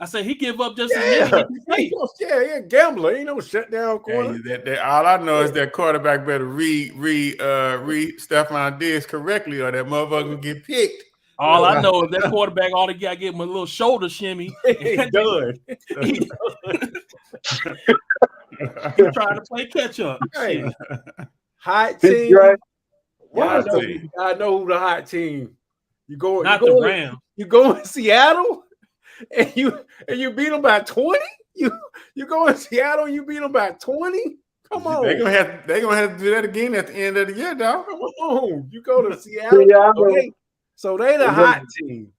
I said he give up just as many as he take. He a gambler. He ain't no shutdown corner. All I know is that quarterback better read Stephon Diggs correctly, or that motherfucker gonna get picked. All I know is that quarterback ought to get him a little shoulder shimmy. He done. He trying to play catch up. Hey, Shit. hot He's team. great. Y'all Hot team. know who the hot team. Not the Rams. You go in Seattle and you beat them by 20? You go in Seattle and you beat them by 20? Come on. They're gonna have to do that again at the end of the year, dog. Come on. You go to Seattle. So they the hot team.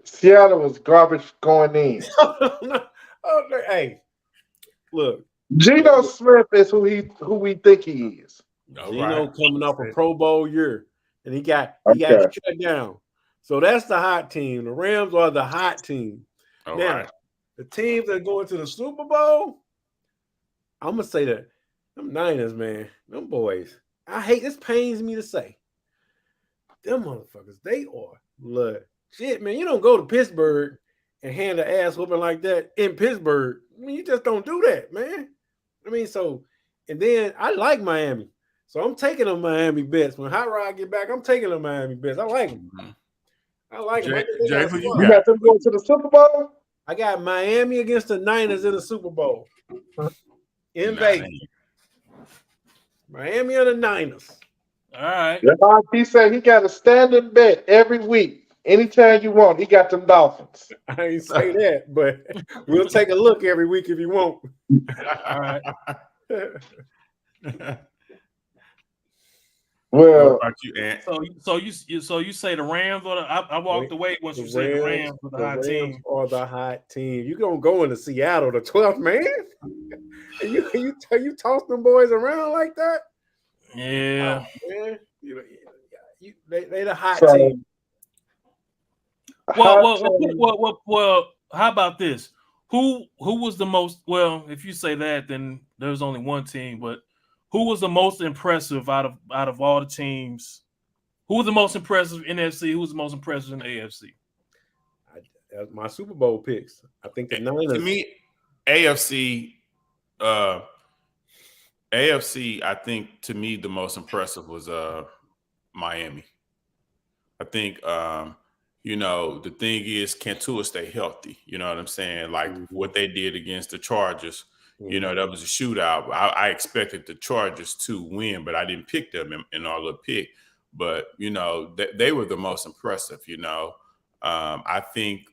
Seattle was garbage going in. Hey, look. Geno Smith is who we think he is. Geno coming off a Pro Bowl year, and he got shut down. So that's the hot team. The Rams are the hot team. The teams that go into the Super Bowl, I'm gonna say that them Niners, man, them boys. I hate this. Pains me to say, them motherfuckers. They are shit, man. You don't go to Pittsburgh and hand an ass whooping like that in Pittsburgh. I mean, you just don't do that, man. I mean, and then I like Miami. So I'm taking them Miami bets. When Hot Rod get back, I'm taking them Miami bets. I like them. I like them. You got them going to the Super Bowl? I got Miami against the Niners in the Super Bowl. In Vegas. Miami and the Niners. All right. He said he got a standing bet every week. Anytime you want, he got them Dolphins. I ain't say that, but we'll take a look every week if you want. All right. Well, you, Ant? So you say the Rams or I walked away once you said the Rams are the hot team. Or the hot team. You gonna go into Seattle, the 12th man? And you toss them boys around like that? Yeah. Man. They the hot So, team. Well, how about this? Who was the most, well, if you say that, then there's only one team, but who was the most impressive out of all the teams? Who was the most impressive in NFC? Who was the most impressive in the AFC? That's my Super Bowl picks. I think the Niners. To me, AFC, I think to me the most impressive was Miami. I think the thing is, can Tua stay healthy? You know what I'm saying? Like what they did against the Chargers. That was a shootout. I expected the Chargers to win, but I didn't pick them in all the pick. But they were the most impressive. I think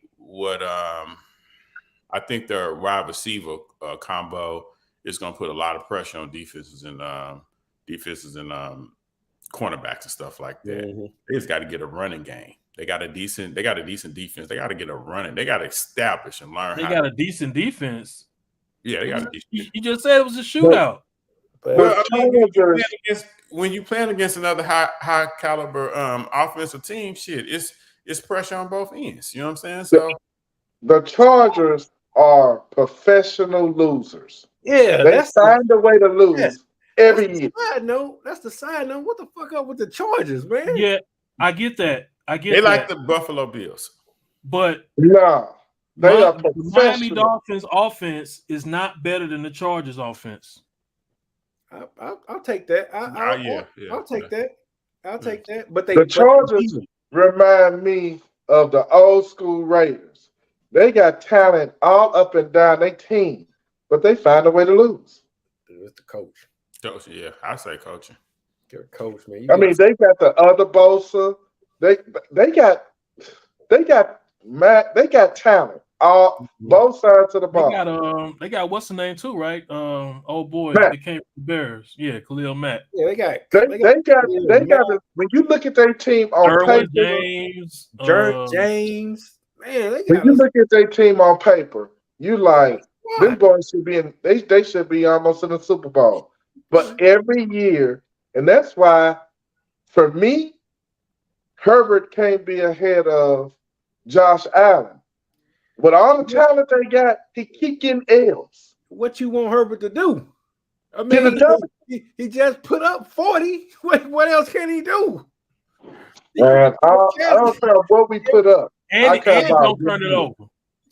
their wide receiver combo is going to put a lot of pressure on defenses and cornerbacks and stuff like that. They just got to get a running game. They got a decent defense. They got to get a running. They got to establish and learn. They got a decent defense. Yeah, they got a decent defense. You just said it was a shootout. When you playing against another high caliber offensive team, shit, it's pressure on both ends. You know what I'm saying? So the Chargers are professional losers. Yeah, they find a way to lose every year. That's the side note. What the fuck up with the Chargers, man? Yeah, I get that. They like the Buffalo Bills, but no. The Miami Dolphins offense is not better than the Chargers offense. I'll take that. I'll take that. I'll take that. But the Chargers remind me of the old school Raiders. They got talent all up and down their team, but they find a way to lose. It's the coach. Yeah, I say coaching. You're a coach, man. They got the other Bosa. They got talent. Both sides of the ball. They got what's the name too, right? Old boy, they came from the Bears. Yeah, Khalil Mack. Yeah, they got. When you look at their team on paper, James, man. When you look at their team on paper, you like them boys should be in. They should be almost in the Super Bowl. But every year, and that's why, for me, Herbert can't be ahead of Josh Allen. With all the talent they got, he keep getting L's. What you want Herbert to do? I Get mean, it done. he just put up 40. What else can he do? Man, I don't care what we put up. I care And about don't turn it over.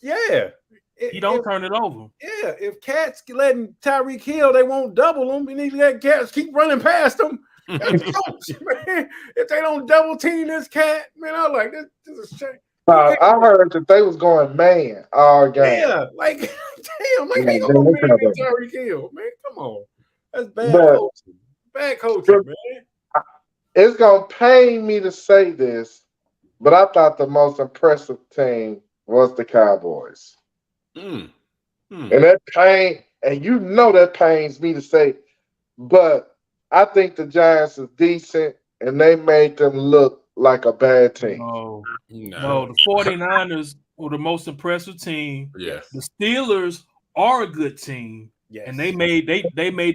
Yeah. He don't turn it over. Yeah, if Cats letting Tyreek Hill, they won't double him. We need to let Cats keep running past him. That's coach, man. If they don't double team this cat, man, I like this is a shame. I heard that they was going man all game. Yeah, like damn, like they Yeah, gonna man, man Tyreek Hill, man. Come on. That's bad But- coaching. Bad coaching, man. It's gonna pain me to say this, but I thought the most impressive team was the Cowboys. Mm. And that pain, and you know that pains me to say, but I think the Giants is decent and they made them look like a bad team. No, the 49ers were the most impressive team. Yes. The Steelers are a good team, Yes. and they made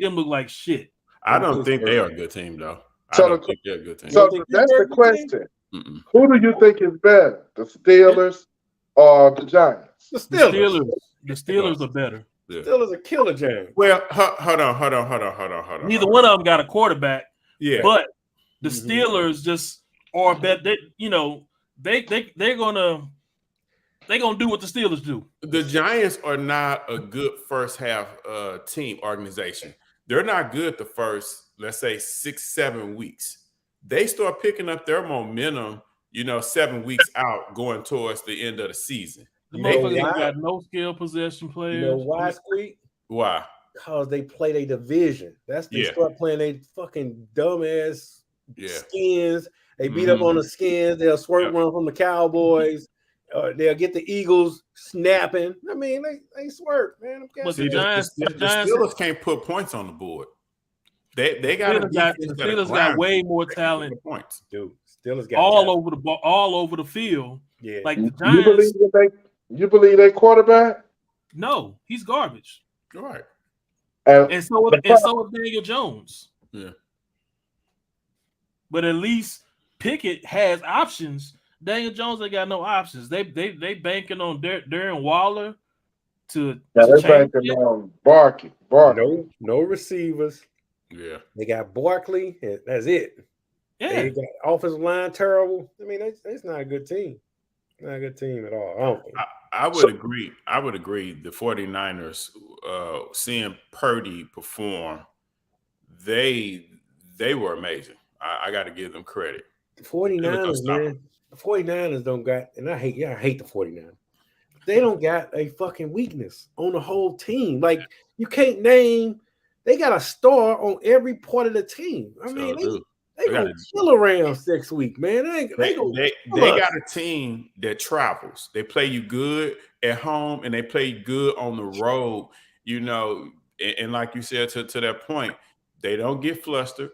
them look like shit. I don't think they are a good team, though. I So don't think they're a good team. So that's the question. Who do you think is better, the Steelers or the Giants? The Steelers. The Steelers are better. Yeah. Steelers are killer Giants. Well, hold on. Neither one of them got a quarterback. Yeah. But the Steelers just are better. They're gonna do what the Steelers do. The Giants are not a good first half team organization. They're not good the first, let's say, 6-7 weeks. They start picking up their momentum, 7 weeks out, going towards the end of the season. The motherfuckers got no skill possession players. You know why, Squeak? Why? Because they play their division. They start playing they fucking dumbass skins. They beat up on the skins. They'll swerve run from the Cowboys. They'll get the Eagles snapping. I mean, they swerve, man. But the Steelers can't put points on the board. They got the Steelers got way more talent. Points, dude. Steelers got all over the ball, all over the field. Yeah, like the Giants. You believe they quarterback? No, he's garbage. All right. And so is Daniel Jones. Yeah. But at least Pickett has options. Daniel Jones ain't got no options. They banking on Darren Waller to they're banking on Barkley. No receivers. Yeah. They got Barkley, and that's it. Yeah. They got offensive line terrible. I mean, that's not a good team. Not a good team at all. I don't think. I would agree. I would agree. The 49ers, seeing Purdy perform, they were amazing. I got to give them credit. The 49ers, man. The 49ers don't got, and I hate the 49ers. They don't got a fucking weakness on the whole team. Like, you can't name, they got a star on every part of the team. I mean, they gonna chill around 6 weeks, man. They got a team that travels. They play you good at home and they play you good on the road, and like you said, to that point, they don't get flustered.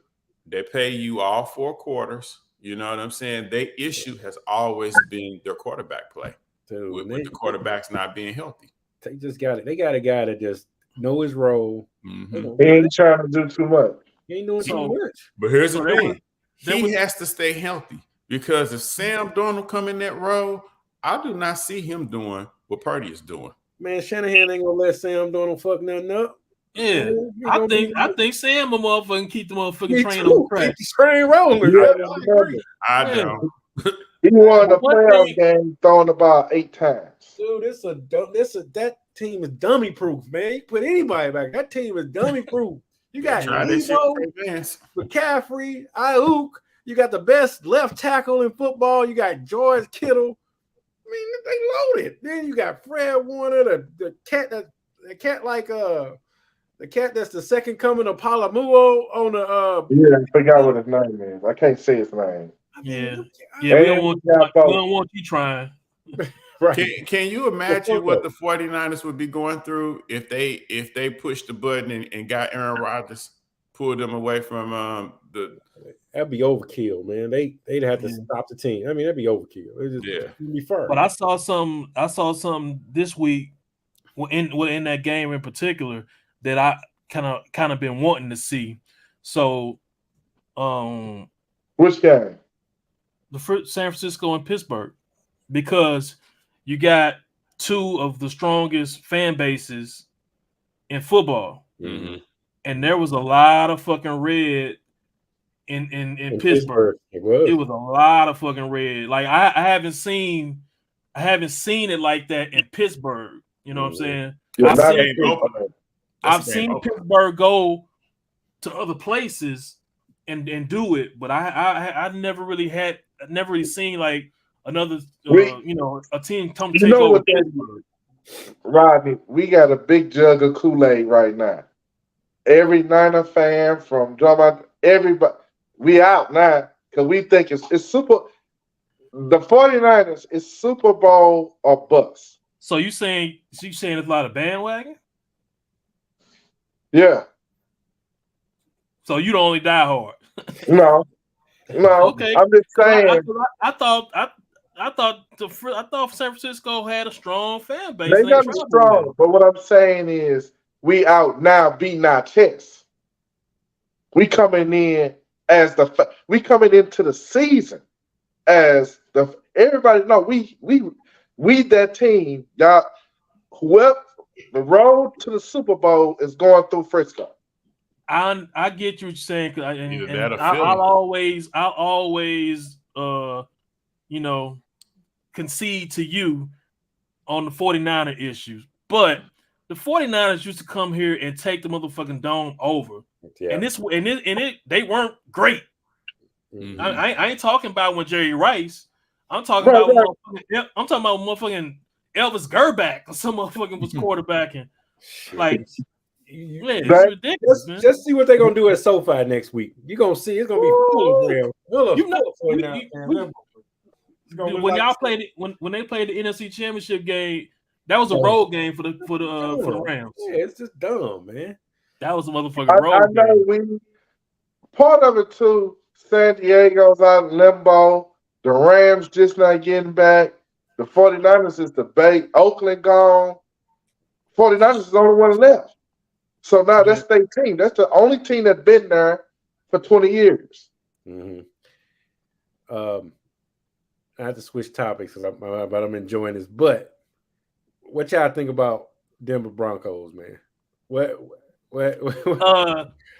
They play you all 4 quarters. You know what I'm saying? Their issue has always been their quarterback play. With the quarterbacks not being healthy. They just got it. They got a guy that just know his role. Mm-hmm. He ain't trying to do too much. He ain't doing too much. But here's the thing. He has to stay healthy because if Sam Darnold come in that role, I do not see him doing what Purdy is doing. Man, Shanahan ain't gonna let Sam Darnold fuck nothing up. Yeah, I think Sam a motherfucking keep the motherfucking train on track. Keep the train rolling. Yeah, I don't. He won the playoff game throwing about 8 times. Dude, that team is dummy proof, man. You put anybody back. That team is dummy proof. You got McCaffrey, Ayuk. You got the best left tackle in football. You got George Kittle. I mean, they loaded. Then you got Fred Warner, the cat that's the second coming of Palamuo on the I forgot what his name is. I can't say his name. Yeah. We don't want you trying. Right. Can you imagine what the 49ers would be going through if they pushed the button and got Aaron Rodgers, pulled them away from that'd be overkill, man. They'd have to stop the team. I mean, that'd be overkill. It'd be fair. But I saw some this week in that game in particular that I kind of been wanting to see. So which game? The San Francisco and Pittsburgh, because you got two of the strongest fan bases in football. Mm-hmm. And there was a lot of fucking red in Pittsburgh. It was a lot of fucking red. Like I haven't seen it like that in Pittsburgh. You know what I'm saying? I've seen Pittsburgh go to other places and do it, but I never really seen like another a team come take over Pittsburgh. Rodney, we got a big jug of Kool-Aid right now. Every Niner fan from Drummond, everybody, we out now because we think it's super. The 49ers is Super Bowl or bust. So you saying it's a lot of bandwagon? Yeah. So you the only die hard? No. Okay. I'm just saying. I thought San Francisco had a strong fan base. They got strong, but what I'm saying is we out now beating our chest. We coming into the season as everybody know we that team, y'all. Whoever the road to the Super Bowl is going through Frisco. I get what you're saying, I'll always concede to you on the 49er issues, but the 49ers used to come here and take the motherfucking dome over. Yeah. And they weren't great. Mm-hmm. I ain't talking about when Jerry Rice. I'm talking about motherfucking Elvis Gerback or some motherfucking was quarterbacking. Like, man, it's ridiculous, man. Just see what they're gonna do at SoFi next week. You're gonna see it's gonna be full of when y'all played it, when they played the NFC Championship game, that was a road game for the Rams. Yeah, it's just dumb, man. That was a motherfucking road game. Part of it too. San Diego's out in limbo. The Rams just not getting back. The 49ers is the bait. Oakland gone. 49ers is the only one left. So now that's their team. That's the only team that's been there for 20 years. Mm-hmm. I have to switch topics, but I'm enjoying this. But what y'all think about Denver Broncos, man? What?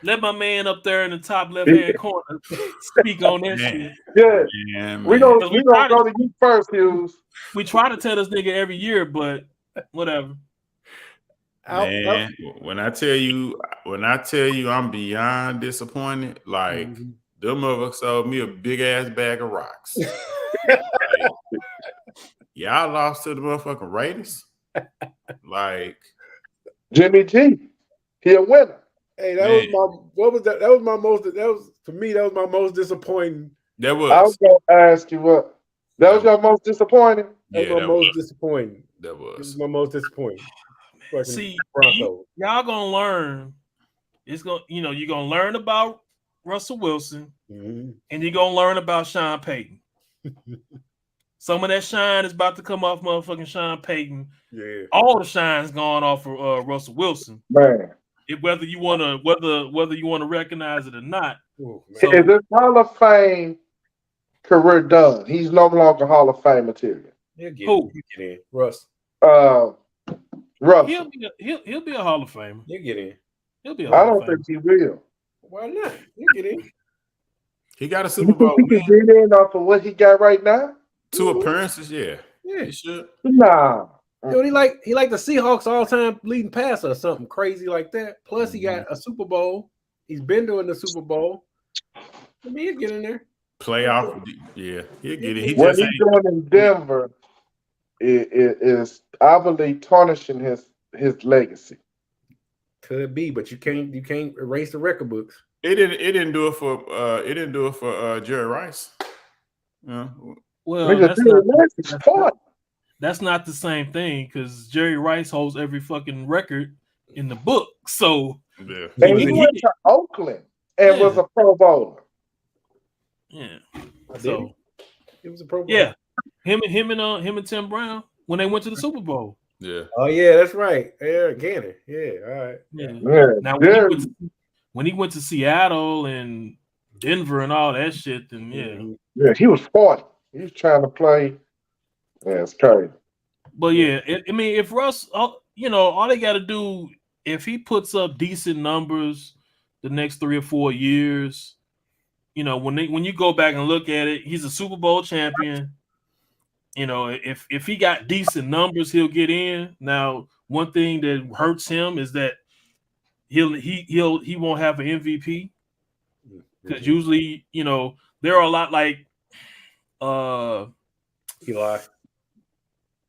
Let my man up there in the top left-hand corner speak on that shit. Good. Yeah, we're gonna go to you first, Hughes. We try to tell this nigga every year, but whatever. Man, when I tell you I'm beyond disappointed, like them motherfuckers sold me a big ass bag of rocks. Y'all lost to the motherfucking Raiders. Like Jimmy G, he a winner. Hey, that was my most disappointing. That was. I was gonna ask you what. That was your most disappointing. That was my most disappointing. That was. It was my most disappointing. See, y'all gonna learn. You're gonna learn about Russell Wilson, and you're gonna learn about Sean Payton. Some of that shine is about to come off motherfucking Sean Payton. Yeah. All the shine's gone off for Russell Wilson. Man. Whether you want to recognize it or not. So, is this Hall of Fame career done? He's no longer Hall of Fame material. He'll get in. Russ. Russ. He'll be a Hall of Famer. He'll get in. He'll be a Hall of Famer. I don't think he will. Why not? He'll get in. He got a Super Bowl. He can get in off of what he got right now? 2 appearances, yeah. Yeah. He should. Nah. Yo, he like the Seahawks all-time leading passer or something crazy like that. Plus, he got a Super Bowl. He's been doing the Super Bowl. I mean, he'll get in there. Playoff, yeah, he'll get it. What he's doing in Denver is I believe tarnishing his legacy. Could be, but you can't erase the record books. It didn't do it for Jerry Rice. Yeah. Well, that's not the same thing because Jerry Rice holds every fucking record in the book. So yeah. And he went to Oakland and was a Pro Bowler. Yeah. So he was a Pro Bowler. Yeah. Him and Tim Brown when they went to the Super Bowl. Yeah. Oh yeah, that's right. Yeah, Gannon. Yeah, all right. Yeah. Now when he went to Seattle and Denver and all that shit, then yeah, he was 40. He was trying to play. Yeah, it's crazy. But yeah, I mean, if Russ, you know, all they got to do, if he puts up decent numbers the next 3 or 4 years, you know, when you go back and look at it, he's a Super Bowl champion. You know, if he got decent numbers, he'll get in. Now, one thing that hurts him is that he won't have an MVP because usually, you know, there are a lot like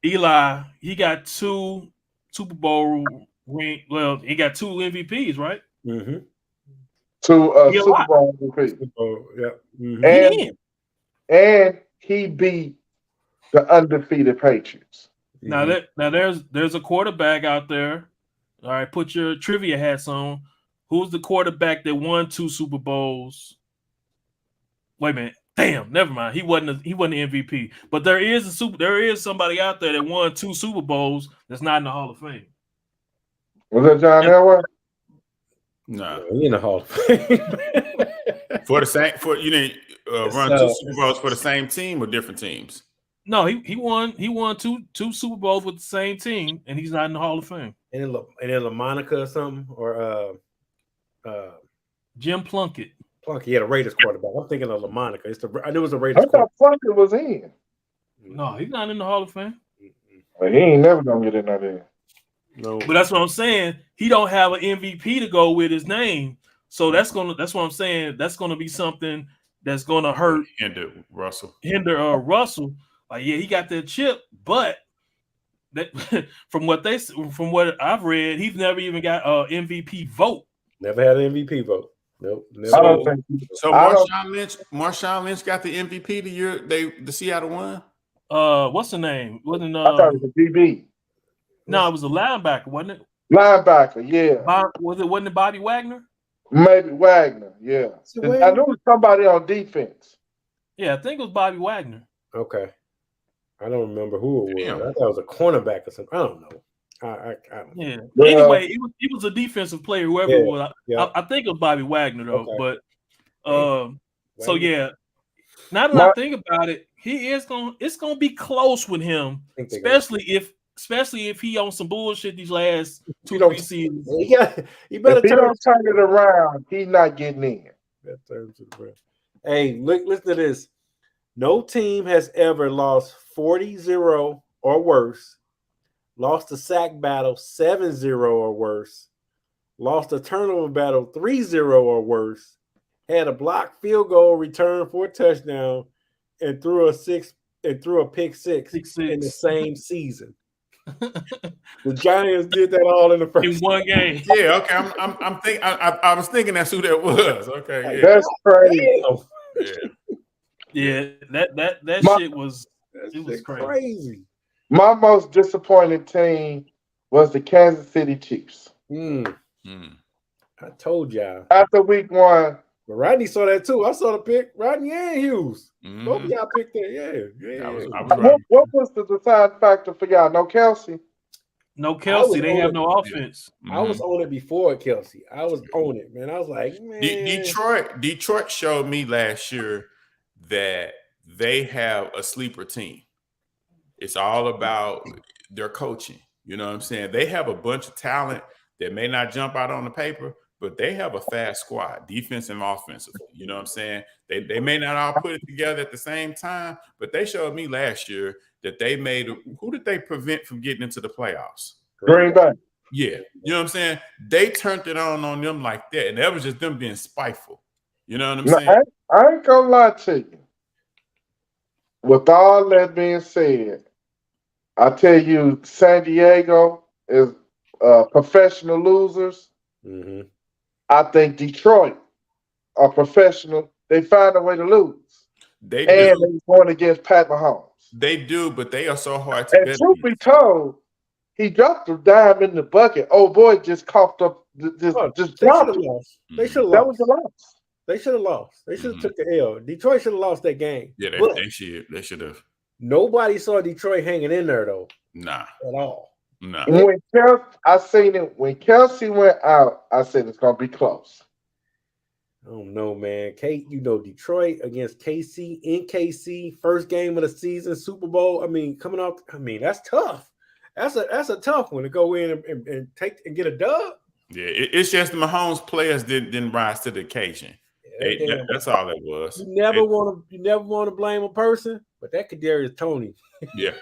Eli, he got 2 Super Bowl ring. Well, he got 2 MVPs, right? Mm-hmm. 2 Super Bowl MVP. Yeah. Mm-hmm. And he beat the undefeated Patriots. Now there's a quarterback out there. All right, put your trivia hats on. Who's the quarterback that won 2 Super Bowls? Wait a minute. Damn, never mind. He wasn't the MVP. But there is somebody out there that won 2 Super Bowls that's not in the Hall of Fame. Was that John Elway? No, he in the Hall of Fame. For the same, you didn't run 2 Super Bowls for the same team or different teams. No, he won 2 Super Bowls with the same team, and he's not in the Hall of Fame. And then LaMonica or something, or Jim Plunkett. He had a Raiders quarterback. I'm thinking of LaMonica. I knew it was a Raiders. I thought Plunkett was in. No, he's not in the Hall of Fame. Well, he ain't never gonna get in there. No, but that's what I'm saying. He don't have an MVP to go with his name, so that's what I'm saying. That's gonna be something that's gonna hurt. Hinder Russell. Like, yeah, he got that chip, but that from what I've read, he's never even got an MVP vote. Never had an MVP vote. Nope. Never. So Marshawn Lynch got the MVP the year the Seattle won. What's the name? Wasn't I thought it was a DB. No, it was a linebacker, wasn't it? Linebacker, yeah. Wasn't it Bobby Wagner? Maybe Wagner, yeah. I knew it was somebody on defense. Yeah, I think it was Bobby Wagner. Okay. I don't remember who it was. I thought it was a cornerback or something. I don't know. I don't know. Yeah. Anyway, it was a defensive player, whoever it was. I think it was Bobby Wagner though. Okay. But so yeah. Now that I think about it, it's gonna be close with him, especially if he on some bullshit these last 2-3 seasons. He better turn it around. He's not getting in. Hey, listen to this. No team has ever lost 40-0 or worse, lost a sack battle 7-0 or worse, lost a turnover battle 3-0 or worse, had a blocked field goal return for a touchdown, and threw a pick six in the same season. The Giants did that all in the first in one game. Yeah, okay. I'm thinking. I was thinking that's who that was. Okay, yeah. That's crazy. Yeah, that shit was crazy. My most disappointing team was the Kansas City Chiefs. I told y'all after week 1. But Rodney saw that too. I saw the pick. Rodney and Hughes. Both of y'all picked that. Yeah. What was the deciding factor for y'all? No Kelsey? No Kelsey. They have no offense. I was on it before Kelsey. I was on it, man. I was like, man. Detroit showed me last year that they have a sleeper team. It's all about their coaching. You know what I'm saying? They have a bunch of talent that may not jump out on the paper, but they have a fast squad, defense and offensive. You know what I'm saying? They may not all put it together at the same time, but they showed me last year that they made – who did they prevent from getting into the playoffs? Green Bay. Yeah. You know what I'm saying? They turned it on them like that, and that was just them being spiteful. You know what I'm saying? I ain't going to lie to you. With all that being said, I tell you, San Diego is professional losers. Mm-hmm. I think Detroit are professional. They find a way to lose. They're going against Pat Mahomes. They do, but they are so hard to bet. And truth be told, he dropped a dime in the bucket. Oh boy, just coughed up. Just dropped it. They should have lost. That was a loss. They should have lost. They should have took the L. Detroit should have lost that game. Yeah, they should have. Nobody saw Detroit hanging in there though. Nah, at all. Nah. When I seen it when Kelsey went out, I said it's gonna be close. I don't know, man. Kate, Detroit against KC in KC, first game of the season, Super Bowl. I mean, coming up. I mean, that's tough. that's a tough one to go in and take and get a dub. Yeah, it's just the Mahomes players didn't rise to the occasion. That's all it was. You never want to blame a person, but that Kadarius Toney. Yeah.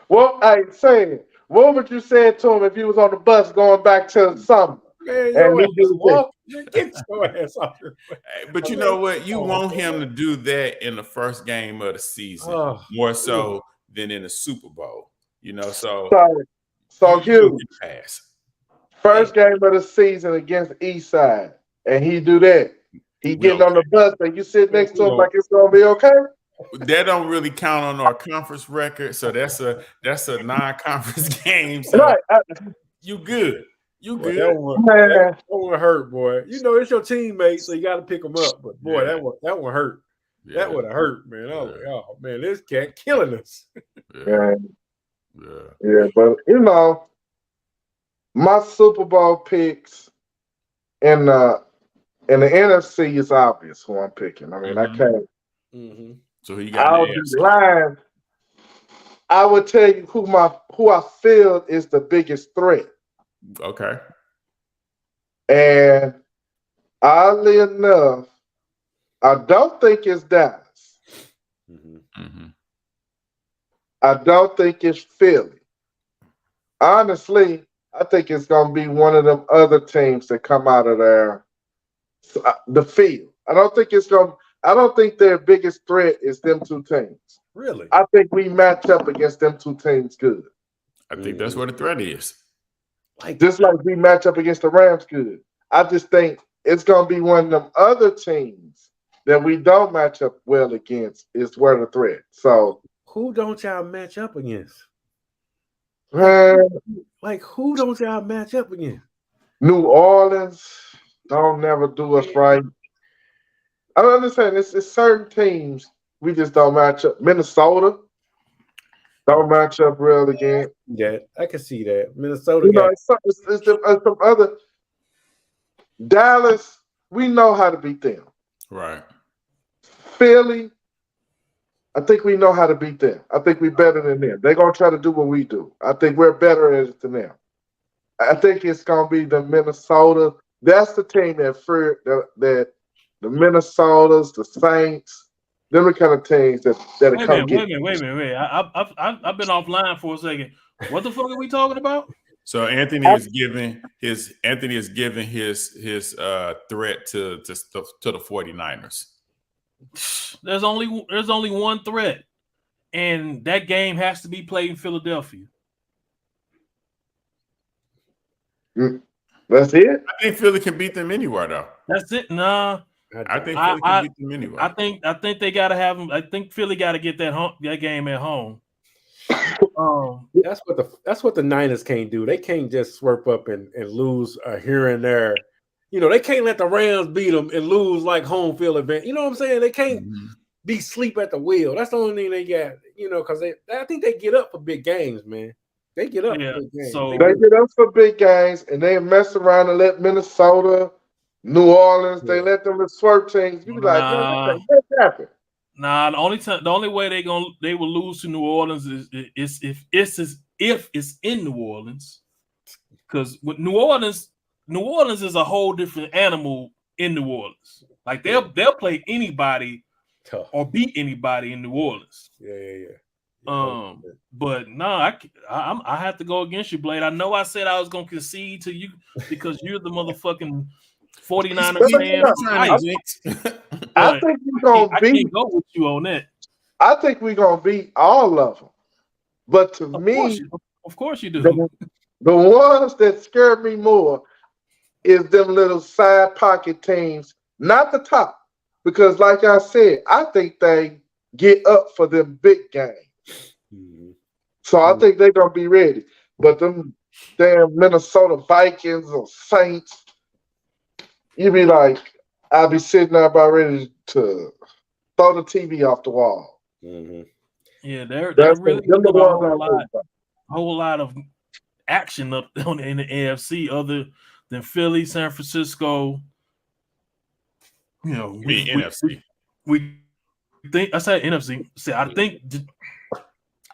Well, I say, what would you say to him if he was on the bus going back to summer? Man, your ass walk. Get your ass off here. But you know what? You want him to do that in the first game of the season, more so than in the Super Bowl. You know, so Hugh, first game of the season against Eastside, and he do that. He getting on the bus, and you sit next to him like it's gonna be okay. That don't really count on our conference record, so that's a non-conference game. So right. You good. You good. That one hurt, boy. You know it's your teammate, so you got to pick them up. But boy, that one hurt. Yeah. That would have hurt, man. I was like, oh man, this cat killing us. Yeah, but you know, my Super Bowl picks in the NFC is obvious who I'm picking. I mean, I can't. Mm-hmm. So you got I'll be lying. I would tell you who I feel is the biggest threat. Okay. And oddly enough, I don't think it's Dallas. Mm-hmm. I don't think it's Philly. Honestly, I think it's going to be one of them other teams that come out of there, the field. I don't think their biggest threat is them two teams. Really? I think we match up against them two teams good. I think that's where the threat is. Just like we match up against the Rams good. I just think it's going to be one of them other teams that we don't match up well against is where the threat. So who don't y'all match up against? Like who don't y'all match up against? New Orleans don't never do us right. I don't understand. It's certain teams we just don't match up. Minnesota don't match up real again. Yeah, I can see that. Minnesota. It's some other. Dallas, we know how to beat them. Right. Philly, I think we know how to beat them. I think we're better than them. They're going to try to do what we do. I think we're better at it than them. I think it's going to be the Minnesota. That's the team that the Minnesotas, the Saints, them are kind of teams that come get. Wait a minute. I've been offline for a second. What the fuck are we talking about? So Anthony is giving his threat to the 49ers. There's only one threat, and that game has to be played in Philadelphia. That's it? I think Philly can beat them anywhere, though. That's it. Nah. I think Philly can beat them anywhere. I think they gotta have them. I think Philly gotta get that game at home. That's what the Niners can't do. They can't just swerve up and lose here and there. You know, they can't let the Rams beat them and lose like home field advantage. You know what I'm saying? They can't be sleep at the wheel. That's the only thing they got. You know, because I think they get up for big games, man. They get up for big games. So they get up for big games, and they mess around and let Minnesota, New Orleans, they let them swerve teams. You be like, what happened? Nah, the only way they will lose to New Orleans is if it's in New Orleans, because with New Orleans is a whole different animal in New Orleans. Like they'll play anybody or beat anybody in New Orleans. Yeah. But no, I have to go against you, Blade. I know I said I was gonna concede to you because you're the motherfucking 49ers fan. I think we're gonna beat. I can't go with you on that. I think we're gonna beat all of them. But to me, of course you do. The ones that scare me more is them little side pocket teams, not the top. Because like I said, I think they get up for them big games. So I think they're gonna be ready. But them damn Minnesota Vikings or Saints, you be like, I'll be sitting there about ready to throw the TV off the wall. Yeah, they're really a whole lot of action up in the AFC other than Philly, San Francisco. You know, we NFC. We think I said NFC. See,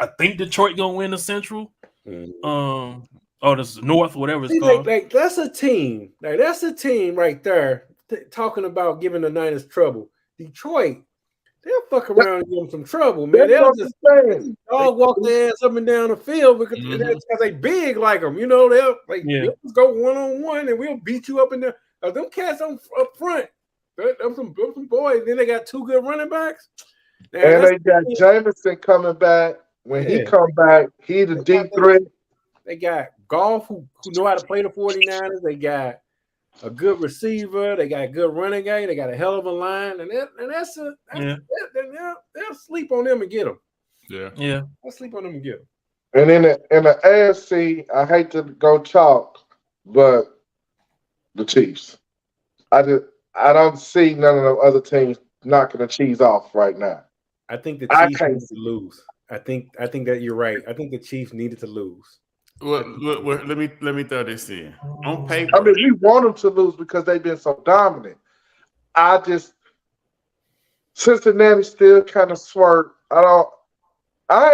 I think Detroit gonna win the Central. Mm. Or the North, whatever it's See, called. like that's a team. Like that's a team right there. Talking about giving the Niners trouble. Detroit, they'll fuck around and give them some trouble, man. They'll just dog walk their ass up and down the field because they big like them. You know, they'll just go 1-on-1 and we'll beat you up in there. Them cats up front. Them some boys. Then they got 2 good running backs. Now, and they got Jameson coming back. When he come back, he the deep threat. They got Golf who know how to play the 49ers. They got a good receiver. They got a good running game. They got a hell of a line. And they'll sleep on them and get them. Yeah. They'll sleep on them and get them. And in the AFC, I hate to go chalk, but the Chiefs. I don't see none of the other teams knocking the Chiefs off right now. I think the Chiefs need to lose. I think that you're right. I think the Chiefs needed to lose. Well, let me throw this in. On paper, I mean, we want them to lose because they've been so dominant. Cincinnati still kind of swerved. I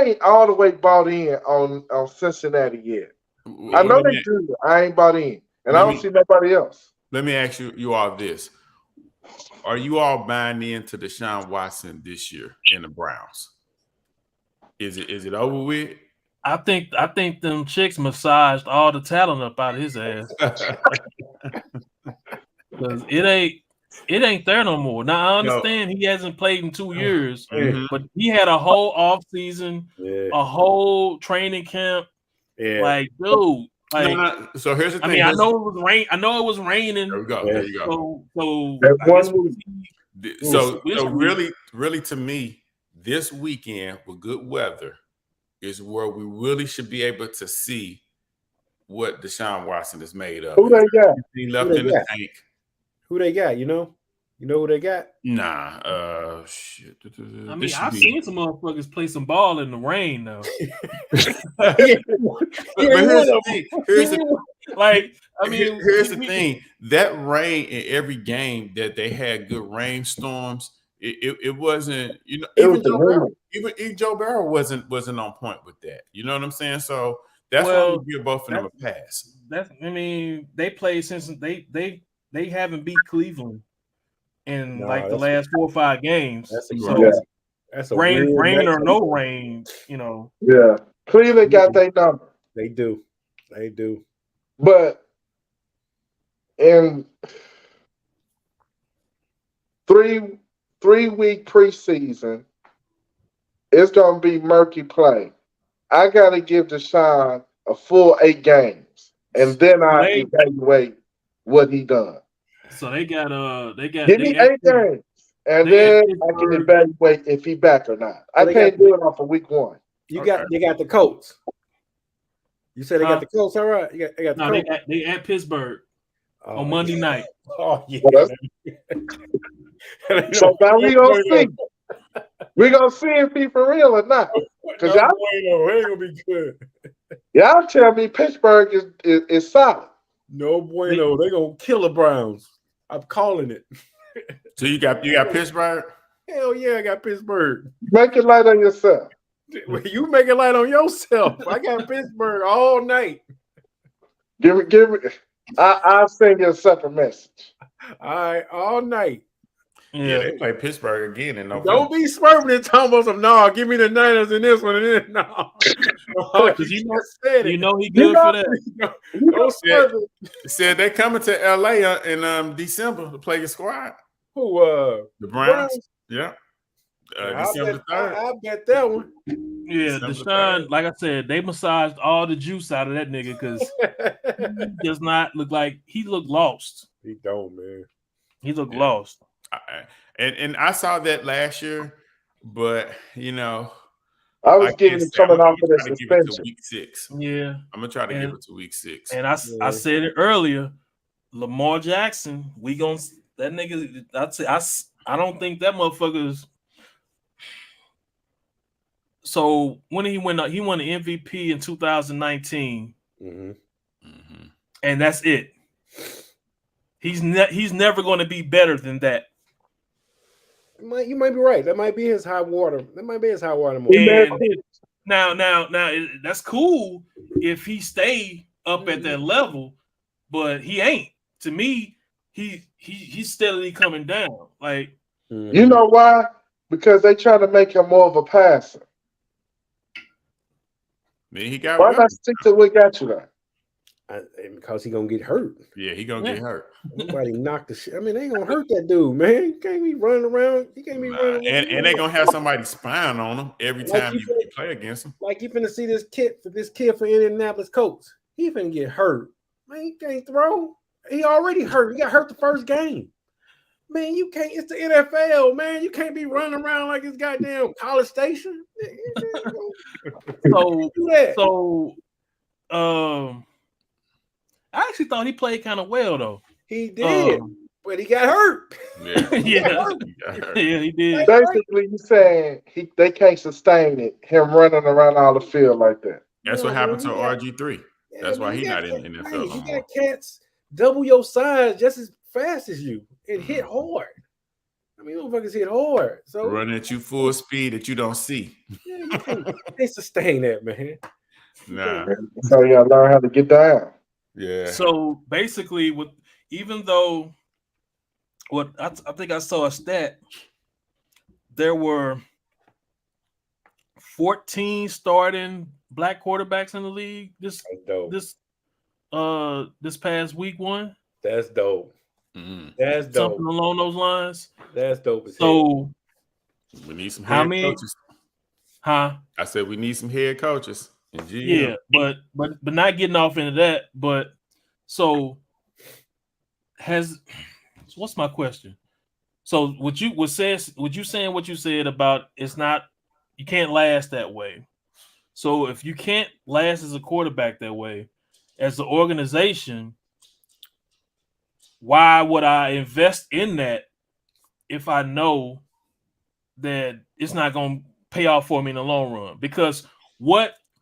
ain't all the way bought in on Cincinnati yet. I know they do. I ain't bought in, and I don't see nobody else. Let me ask you all this: are you all buying into Deshaun Watson this year in the Browns? Is it over with? I think them chicks massaged all the talent up out of his ass. Because it ain't there no more. Now I understand he hasn't played in 2 years, but he had a whole off season, a whole training camp. Yeah. Like, dude. Like, so here's the thing. I mean, I know it was raining. There we go. There you go. So really to me, this weekend with good weather is where we really should be able to see what Deshaun Watson is made of. Who they got? He left in the tank. Who they got? You know who they got? Nah. Shit. I mean, I've seen some motherfuckers play some ball in the rain though. But here's the thing. That rain in every game that they had good rainstorms. It wasn't, even Joe Burrow wasn't on point with that. You know what I'm saying? So that's why we give both of them a pass. They played since they haven't beat Cleveland in the last 4 or 5 games. That's rain or no rain, Yeah, Cleveland got their number. They do. But in 3-week preseason, it's going to be murky play. I got to give Deshaun a full 8 games, and then I evaluate what he done. So they got give me 8 games, and then I can evaluate if he back or not. I can't do it off of week 1. They got the Colts. You said they got the Colts, all right? They got the Colts. They at Pittsburgh on Monday night. Oh yeah. So now we gonna see. We gonna see if he for real or not. Because y'all ain't gonna be good. Y'all tell me Pittsburgh is solid. No bueno. They gonna kill the Browns. I'm calling it. So you got Pittsburgh? Hell yeah, I got Pittsburgh. Make it light on yourself. You make it light on yourself. I got Pittsburgh all night. Give me. I'll send you a separate message. All right, all night. Yeah, they play Pittsburgh again in November. Don't be swerving and talking about some. No, give me the Niners in this one and then no. Because he good for that. Said they coming to LA in December to play your squad. Who? The Browns. Yeah. December 3rd. I bet that one. Yeah, Deshaun, like I said, they massaged all the juice out of that nigga because he does not look like he looked lost. He don't, man. He looked lost. And I saw that last year, but I was getting it coming off of the suspension. Week 6. Yeah, I'm gonna try to give it to week 6. And I said it earlier. Lamar Jackson, that nigga. I don't think that motherfucker's. So when he won the MVP in 2019, and that's it. He's never going to be better than that. You might be right. That might be his high water. That might be his high water mark. Now, that's cool if he stay up at that level, but he ain't. To me, he's steadily coming down. Like, You know why? Because they try to make him more of a passer. Man, he got Why weapons. not stick to what got you there? Because he gonna get hurt. Yeah, he gonna get hurt. Somebody knocked the shit. I mean, they ain't gonna hurt that dude, man. He can't be running around. He can't be running around. And they gonna have somebody spying on him every time you play against him. Like you finna see this kid for Indianapolis Colts. He finna get hurt. Man, he can't throw. He already hurt. He got hurt the first game. Man, you can't. It's the NFL, man. You can't be running around like it's goddamn College Station. I actually thought he played kind of well though. He did, but he got hurt. Yeah, yeah, he did. Basically, you saying they can't sustain it. Him running around all the field like that. That's what happened to RG3. That's why he's not in the NFL. You got cats double your size just as fast as you and hit hard. I mean, motherfuckers hit hard. So running at you full speed that you don't see. Yeah, you can't sustain that, man. Nah. So you gotta learn how to get down. Yeah. So basically, even though I think I saw a stat, there were 14 starting black quarterbacks in the league this past week one. That's dope. That's dope. Something along those lines. That's dope. So we need some head coaches. Huh? I said we need some head coaches. Yeah, but not getting off into that. But so what's my question? So what you saying what you said about it's not, you can't last that way. So if you can't last as a quarterback that way, as an organization, why would I invest in that if I know that it's not going to pay off for me in the long run? Because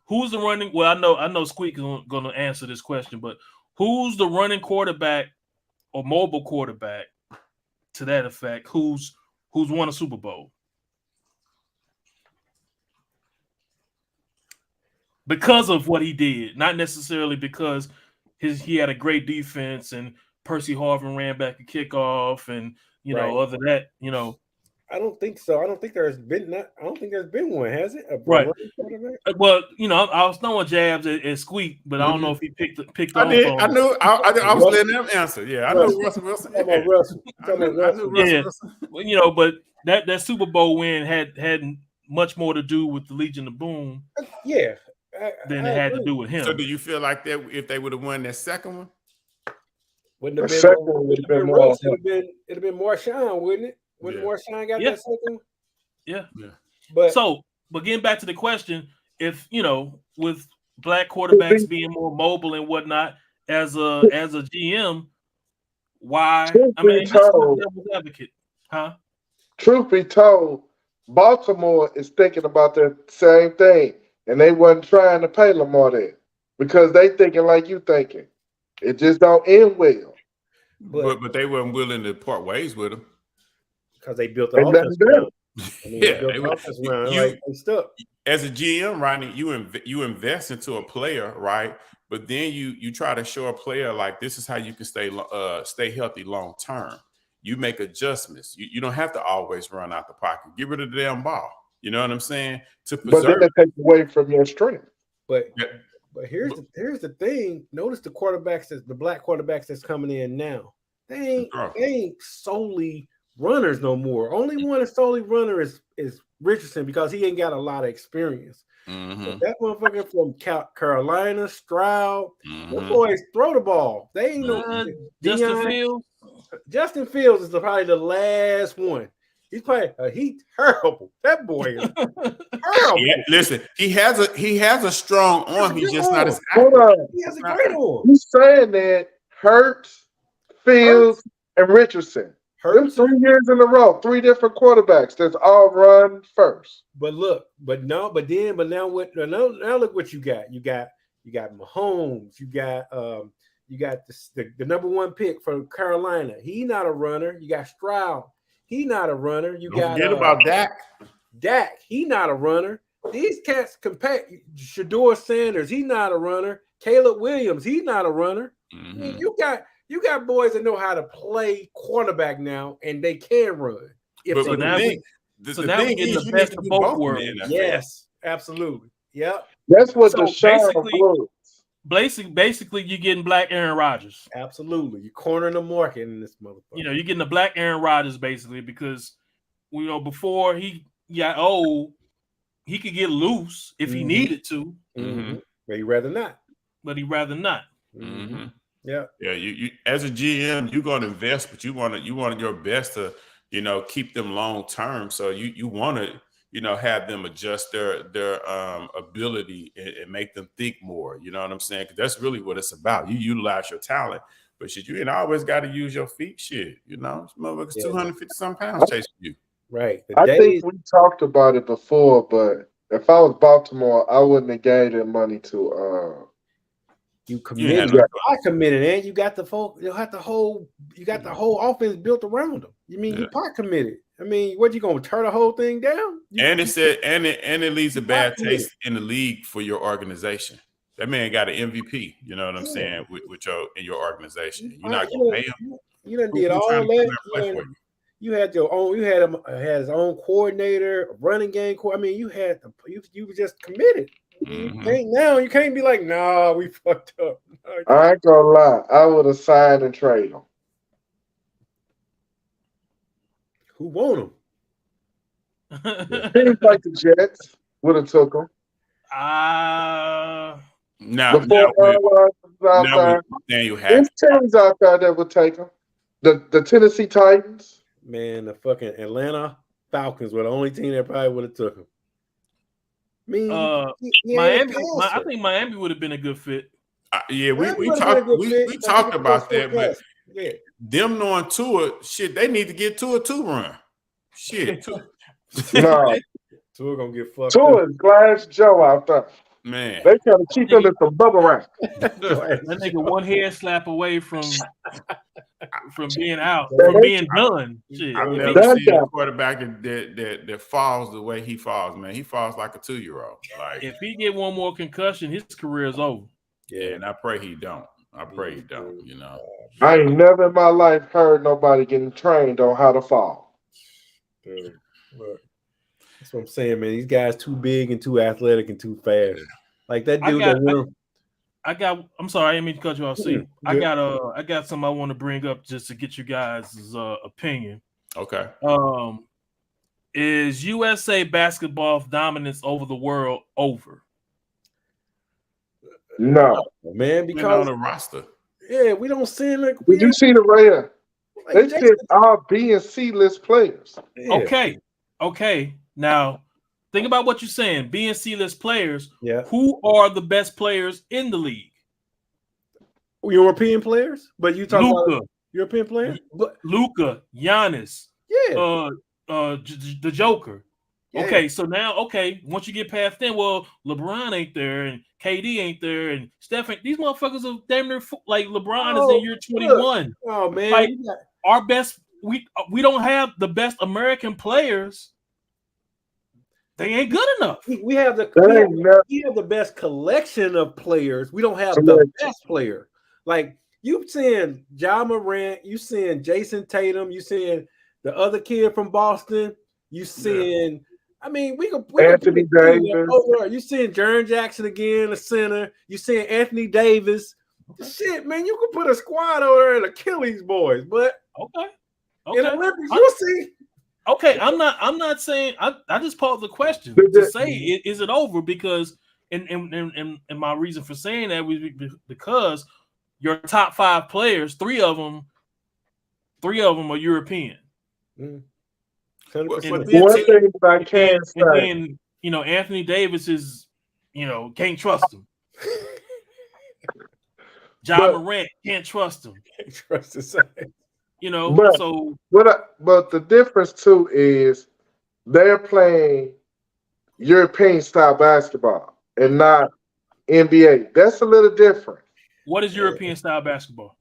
who's the running? Well, I know Squeak is going to answer this question, but who's the running quarterback or mobile quarterback to that effect? Who's won a Super Bowl? Because of what he did, not necessarily because he had a great defense and Percy Harvin ran back a kickoff and other than that, I don't think so. I don't think there's been one, has it? Right. Well, I was throwing jabs at Squeak, but I don't know if he picked up. I did. I knew. I was letting them answer. Yeah, I know Russell Wilson. I knew Russell Wilson. Well, but that Super Bowl win had much more to do with the Legion of Boom. Yeah. Than it had to do with him. So, do you feel like that if they would have won that second one? Wouldn't have been. It'd have been Marshawn, wouldn't it? When Marshawn got that second one? Yeah. But getting back to the question, if with black quarterbacks being more mobile and whatnot, as a GM, why? I mean, devil's advocate, huh? Truth be told, Baltimore is thinking about the same thing, and they wasn't trying to pay Lamar that because they thinking like you thinking. It just don't end well. But they weren't willing to part ways with him. Because they built the offense around. As a GM, Rodney, you invest into a player, right? But then you try to show a player like this is how you can stay healthy long term. You make adjustments. You don't have to always run out the pocket. Get rid of the damn ball. You know what I'm saying? But then they take away from your strength. But here's the thing. Notice the black quarterbacks that's coming in now. They ain't solely runners no more. Only one that's solely runner is Richardson because he ain't got a lot of experience. Mm-hmm. That motherfucker from Carolina, Stroud, those boys throw the ball. They ain't no Justin Fields. Justin Fields is probably the last one. He's terrible. That boy is terrible. Yeah, listen, he has a strong arm. He's just not as active. He has a great arm. He's saying that Hurts, Fields, and Richardson. Them 3 years in a row, 3 different quarterbacks that's all run first. But look, now look what you got. You got Mahomes. You got the number 1 pick from Carolina. He not a runner. You got Stroud. He not a runner. You got forget about Dak. Dak. He not a runner. these cats compare. Shador Sanders, he's not a runner. Caleb Williams, he's not a runner. Mm-hmm. I mean, you got boys that know how to play quarterback now, and they can run. But now the we thing getting is, the you best need to of do both both in worlds. the NFL. Yes, absolutely. Yep. That's what So Deshaun was. Basically, you're getting black Aaron Rodgers. Absolutely. You're cornering the market in this motherfucker. You're getting the black Aaron Rodgers basically because before he got old, he could get loose if he needed to. Mm-hmm. But he'd rather not. Mm-hmm. Yeah. Yeah. You as a GM, you're going to invest, but you want your best to keep them long term. So you want to have them adjust their ability and make them think more. You know what I'm saying? Because that's really what it's about. You utilize your talent, but shit, you ain't always got to use your feet. Shit, this motherfucker's 250 some pounds chasing you. Right. I think we talked about it before, but if I was Baltimore, I wouldn't have gave them money to. You committed. I committed, and you got the folk. You got the whole offense built around them. You mean you pot committed? I mean, what you gonna turn the whole thing down? It leaves a bad taste in the league for your organization. That man got an MVP. You know what I'm saying with in your organization. You're not gonna pay him. You done did all that. You had your own. You had him had his own coordinator, running game. I mean, you were just committed. You can't be like, nah, we fucked up. I ain't gonna lie. I would have signed and traded him. Who want him? Seems like the Jets would have took him. Now there's teams out there that would take him. The Tennessee Titans. Man, the fucking Atlanta Falcons were the only team that probably would have took him. I mean, Miami. I think Miami would have been a good fit. We talked about that, but them knowing Tua, shit, they need to get Tua 2 run. Shit, no, Tua gonna get fucked. Tua is Glass Joe out there. Man, they trying to keep him in some bubble wrap. That nigga one head slap away from being out, from being done. Shit. I've never seen a quarterback that falls the way he falls, man. He falls like a 2-year-old. Like if he get one more concussion, his career is over. Yeah, and I pray he don't. I ain't never in my life heard nobody getting trained on how to fall. Dude, look. That's what I'm saying, man. These guys too big and too athletic and too fast. Like that dude. I'm sorry, I didn't mean to cut you off. See, I got something I want to bring up just to get you guys' opinion. Okay. Is USA basketball dominance over the world over? No, man, because on the roster. Yeah, we don't see like. Did you see the Raya? They said all B and C list players. Yeah. Okay. Now, think about what you're saying. B and C list players. Yeah. Who are the best players in the league? European players, but you talk about European players. Luka, Giannis. Yeah. The Joker. Yeah. Okay, so now, once you get past them, well, LeBron ain't there, and KD ain't there, and Stephen. These motherfuckers are damn near like LeBron is in year 21. Oh man, like our best. We don't have the best American players. They ain't good enough. We have the best collection of players. We don't have the best player. Like you saying Ja Morant, you saying Jason Tatum, you saying the other kid from Boston, you saying. I mean, we Anthony Davis. You seeing Jaren Jackson again, the center. You seeing Anthony Davis. Shit, man, you can put a squad over there and kill these boys. But in the Olympics, you'll see. Okay, I'm not saying. I just posed the question to say is it over because and my reason for saying that was because your top 5 players, three of them are European. Mm. One thing I can say, and then, Anthony Davis is, can't trust him. Ja Morant can't trust him. Can't trust his But the difference too is they're playing European style basketball and not NBA. That's a little different. What is European style basketball?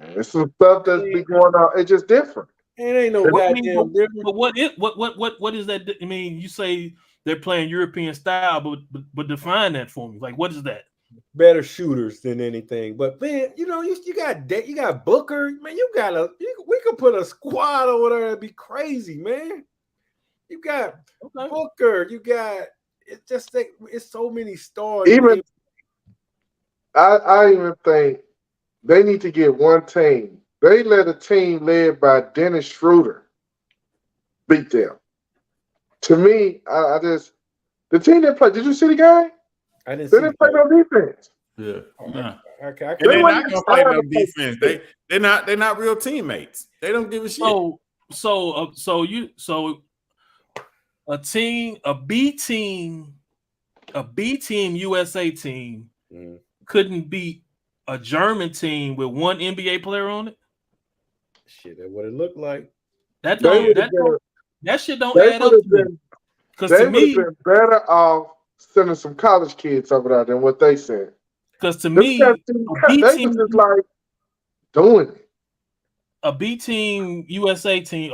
It's some stuff that's be going on. It's just different. It ain't no What, I mean, goddamn difference. but what is that? I mean, you say they're playing European style, but define that for me. Like, what is that? Better shooters than anything. But man, you got Booker. Man, we could put a squad over there. It'd be crazy, man. You got Booker. You got it's so many stars. Even I even think they need to get one team. They let a team led by Dennis Schroeder beat them. To me, I just the team that played. Did you see the game? I didn't They see didn't play no defense. Yeah. Nah. Okay, And they're not gonna play no defense. They're not real teammates. They don't give a shit. So a B team USA team couldn't beat a German team with one NBA player on it. Shit, that's what it looked like. That shit don't add up to me. Because They to would me, have been better off sending some college kids over there than what they sent. Because to me, they was just like doing it. A B team USA team,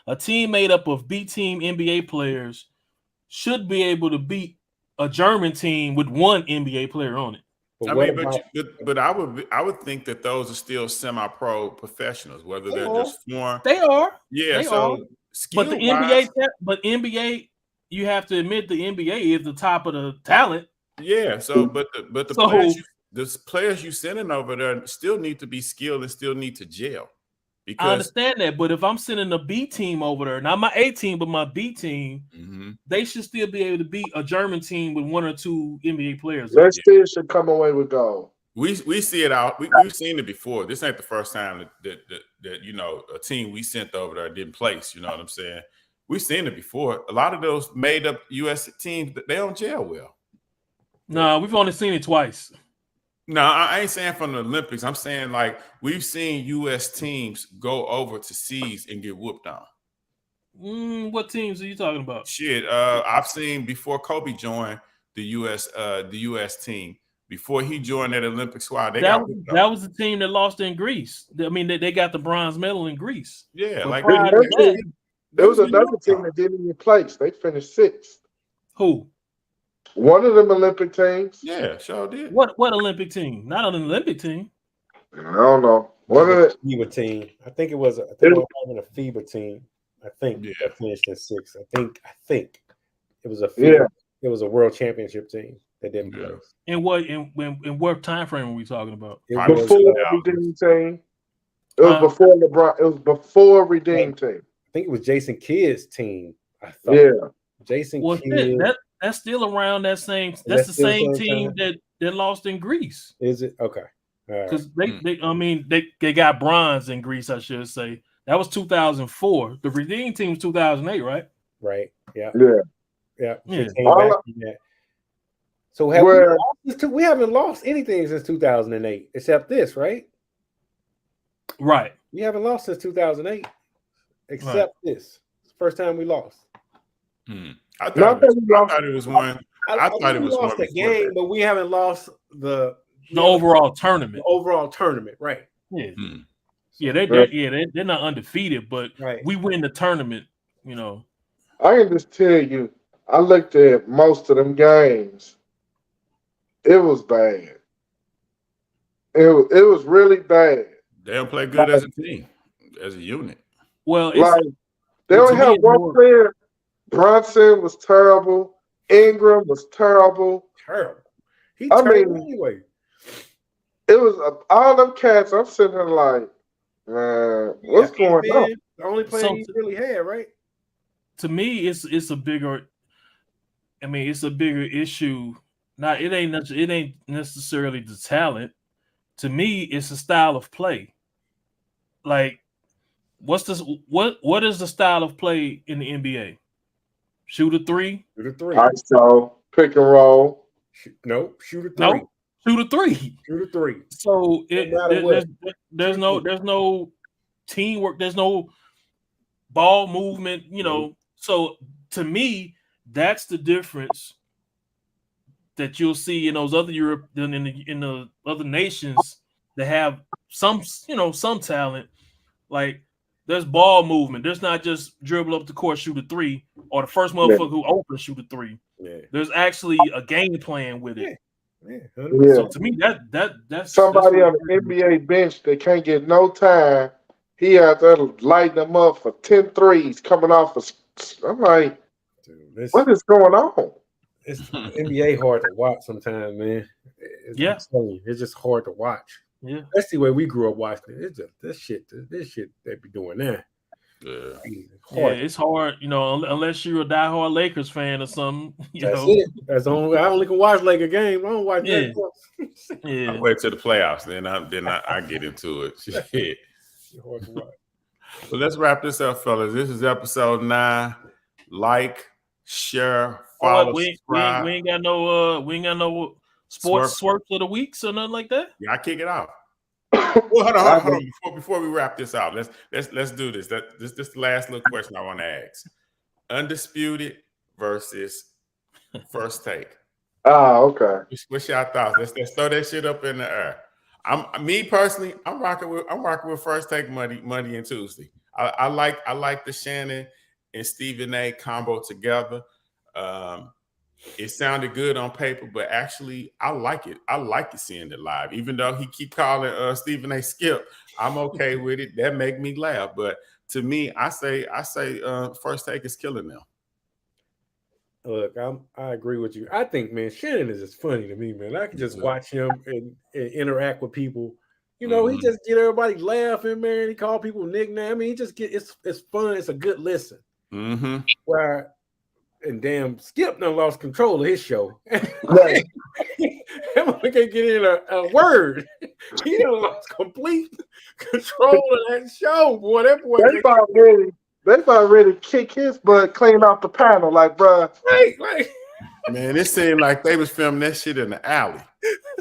a team made up of B team NBA players should be able to beat a German team with one NBA player on it. But I would think that those are still semi-pro professionals, whether they're just formed. They are. Yeah. They so are. But the NBA, you have to admit the NBA is the top of the talent. Yeah. So, but the players you sending over there still need to be skilled and still need to gel. Because I understand that, but if I'm sending a B team over there, not my A team, but my B team, they should still be able to beat a German team with one or two NBA players. That still should come away with gold. We see it out. We've seen it before. This ain't the first time that a team we sent over there didn't place. You know what I'm saying? We've seen it before. A lot of those made up US teams, they don't gel well. No, we've only seen it twice. No, I ain't saying from the Olympics. I'm saying like we've seen U.S. teams go over to seas and get whooped on. What teams are you talking about? Shit, I've seen before Kobe joined the U.S. team. Before he joined that Olympic squad, that was the team that lost in Greece. I mean, they got the bronze medal in Greece. Yeah, like there was another team that didn't even place. They finished sixth. Who? One of them Olympic teams. Yeah, sure did. What Olympic team? Not an Olympic team. I don't know. One of the FIBA team. I think it was a FIBA team. I think that finished in sixth. I think it was a FIBA. Yeah. It was a world championship team that didn't play. And what time frame are we talking about? Before Redeem team. It was before LeBron. It was before Redeem team. I think it was Jason Kidd's team. I thought. Yeah. Jason Kidd. That's still around that same. That's the same team that lost in Greece. Is it okay? Because they got bronze in Greece. I should say that was 2004. The Redeem team was 2008, right? Right. Yeah. Yeah. Came back from that. So we haven't lost anything since 2008 except this, right? Right. We haven't lost since 2008 except this. It's the first time we lost. I thought it was one. I thought it was lost one the game, but we haven't lost the overall tournament. The overall tournament, right? Yeah. They're not undefeated, but we win the tournament. You know, I can just tell you, I looked at most of them games. It was bad. It was really bad. They don't play good as a team, as a unit. Well, they only have one player. Brunson was terrible. Ingram was terrible. He terrible anyway. It was all them cats. I'm sitting here like, man, what's going on? The only player he really had, right? To me, it's a bigger. I mean, it's a bigger issue. It ain't necessarily the talent. To me, it's a style of play. Like, what is the style of play in the NBA? Shoot a three. ISO, pick and roll. Shoot a three. No, shoot a three. Shoot a three. So there's no teamwork. There's no ball movement. You know. So to me, that's the difference that you'll see in those other in the other nations that have some talent. Like There's ball movement. There's not just dribble up the court, shoot a three, or the first motherfucker who opens shoot a three. Yeah. There's actually a game plan with it. Yeah. So to me, that's somebody that's on the NBA bench that can't get no time. He out there lighting them up for 10 threes coming off of. I'm like, Dude, what is going on? It's NBA hard to watch sometimes, man. Yeah. I'm telling you, it's just hard to watch. Yeah. That's the way we grew up watching it. It's just this shit they be doing now. Yeah. It's hard, unless you're a diehard Lakers fan or something. That's it. That's the only. I only can watch Laker game. I don't watch that. Yeah. I wait till the playoffs, then I get into it. Shit. Hard to watch. Well, let's wrap this up, fellas. This is episode 9. Like, share, follow, subscribe. We ain't got no sports swerves of the weeks or nothing like that. Yeah, I kick it off. Well, hold on. Before we wrap this out, let's do this. This is the last little question I want to ask. Undisputed versus First Take. Oh, okay. What's your thoughts? Let's throw that shit up in the air. I'm rocking with First Take Monday and Tuesday. I like the Shannon and Stephen A combo together. It sounded good on paper, but actually, I like it. I like seeing it live. Even though he keep calling Stephen A Skip, I'm okay with it. That make me laugh. But to me, I say First Take is killing them. Look, I agree with you. I think, man, Shannon is just funny to me, man. I can just watch him and interact with people. He just get everybody laughing, man. He call people nicknames. I mean, he just get it's fun. It's a good listen. Mm-hmm. And damn, Skip done lost control of his show. Right. He can't get in a word. He done lost complete control of that show, boy. That boy. They about ready to kick his butt clean off the panel, like, bruh. Right. Man, it seemed like they was filming that shit in the alley.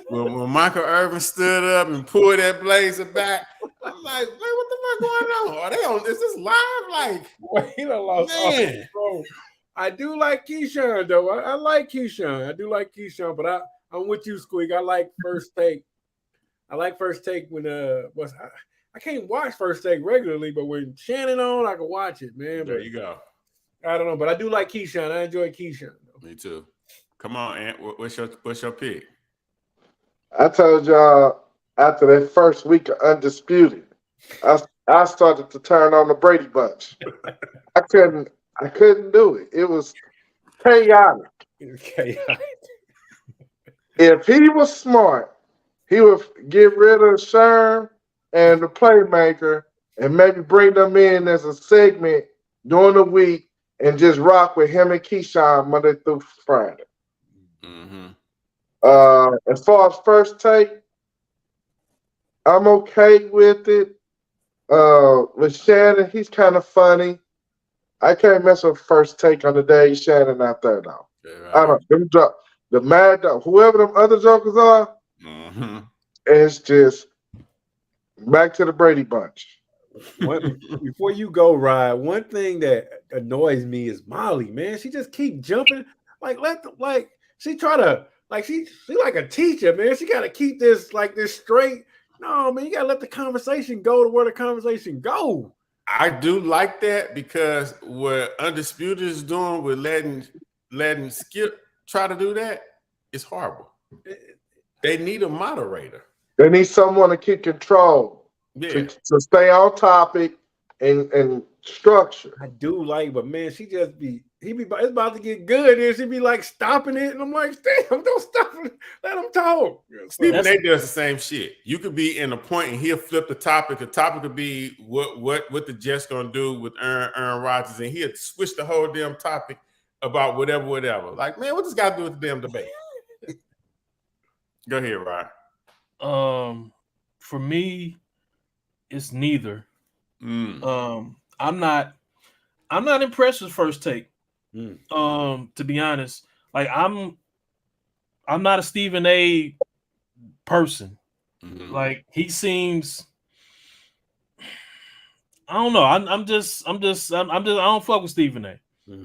When Michael Irvin stood up and pulled that blazer back, I'm like, wait, what the fuck going on? Are they on? Is this live? Like, boy, he done lost all control. I do like Keyshawn, though. I like Keyshawn. I do like Keyshawn, but I'm with you, Squeak. I like First Take. I like First Take when I can't watch First Take regularly, but when Shannon on, I can watch it, man. There you go. I don't know, but I do like Keyshawn. I enjoy Keyshawn. Though. Me too. Come on, Ant. What's your pick? I told y'all after that first week of Undisputed, I started to turn on the Brady Bunch. I couldn't do it. It was chaotic. If he was smart, he would get rid of Sherm and the playmaker and maybe bring them in as a segment during the week and just rock with him and Keyshawn Monday through Friday. Mm-hmm. As far as First Take, I'm okay with it. With Shannon, he's kind of funny. I can't mess with First Take on the day Shannon out there though. Yeah, right. I don't. The Mad Dog, whoever them other jokers are, it's just back to the Brady Bunch. Before you go, Rod, one thing that annoys me is Molly. Man, she just keep jumping. She try to she like a teacher, man. She got to keep this straight. No, man, you got to let the conversation go to where the conversation go. I do like that because what Undisputed is doing with letting Skip try to do that is horrible. They need a moderator. They need someone to keep control, to stay on topic and structure. I do like, but man, it's about to get good, and she be like stopping it, and I'm like, damn, don't stop it, let him talk. Stephen A does the same shit. You could be in a point and he'll flip the topic. The topic could be what the Jets gonna do with Aaron Rodgers, and he'll switch the whole damn topic about whatever. Like, man, what this got to do with the damn debate? Go ahead, Rod. For me, it's neither. I'm not impressed with First Take. To be honest, like I'm not a Stephen A person. Like he seems, I don't know. I don't fuck with Stephen A.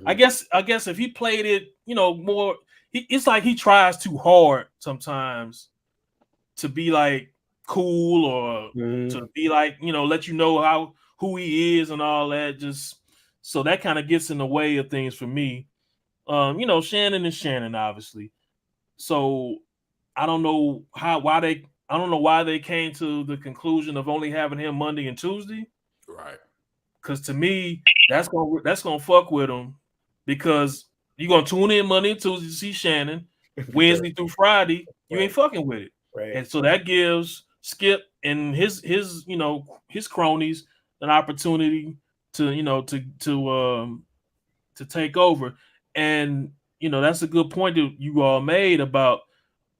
I guess if he played it, more, it's like he tries too hard sometimes to be like cool or to be like, let you know who he is and all that. Just so that kind of gets in the way of things for me. Shannon is Shannon, obviously. So I don't know why they came to the conclusion of only having him Monday and Tuesday. Right. Because to me, that's gonna fuck with him because you're gonna tune in Monday and Tuesday to see Shannon. Wednesday through Friday, you ain't fucking with it. Right. And so that gives Skip and his cronies an opportunity to take over. And that's a good point that you all made about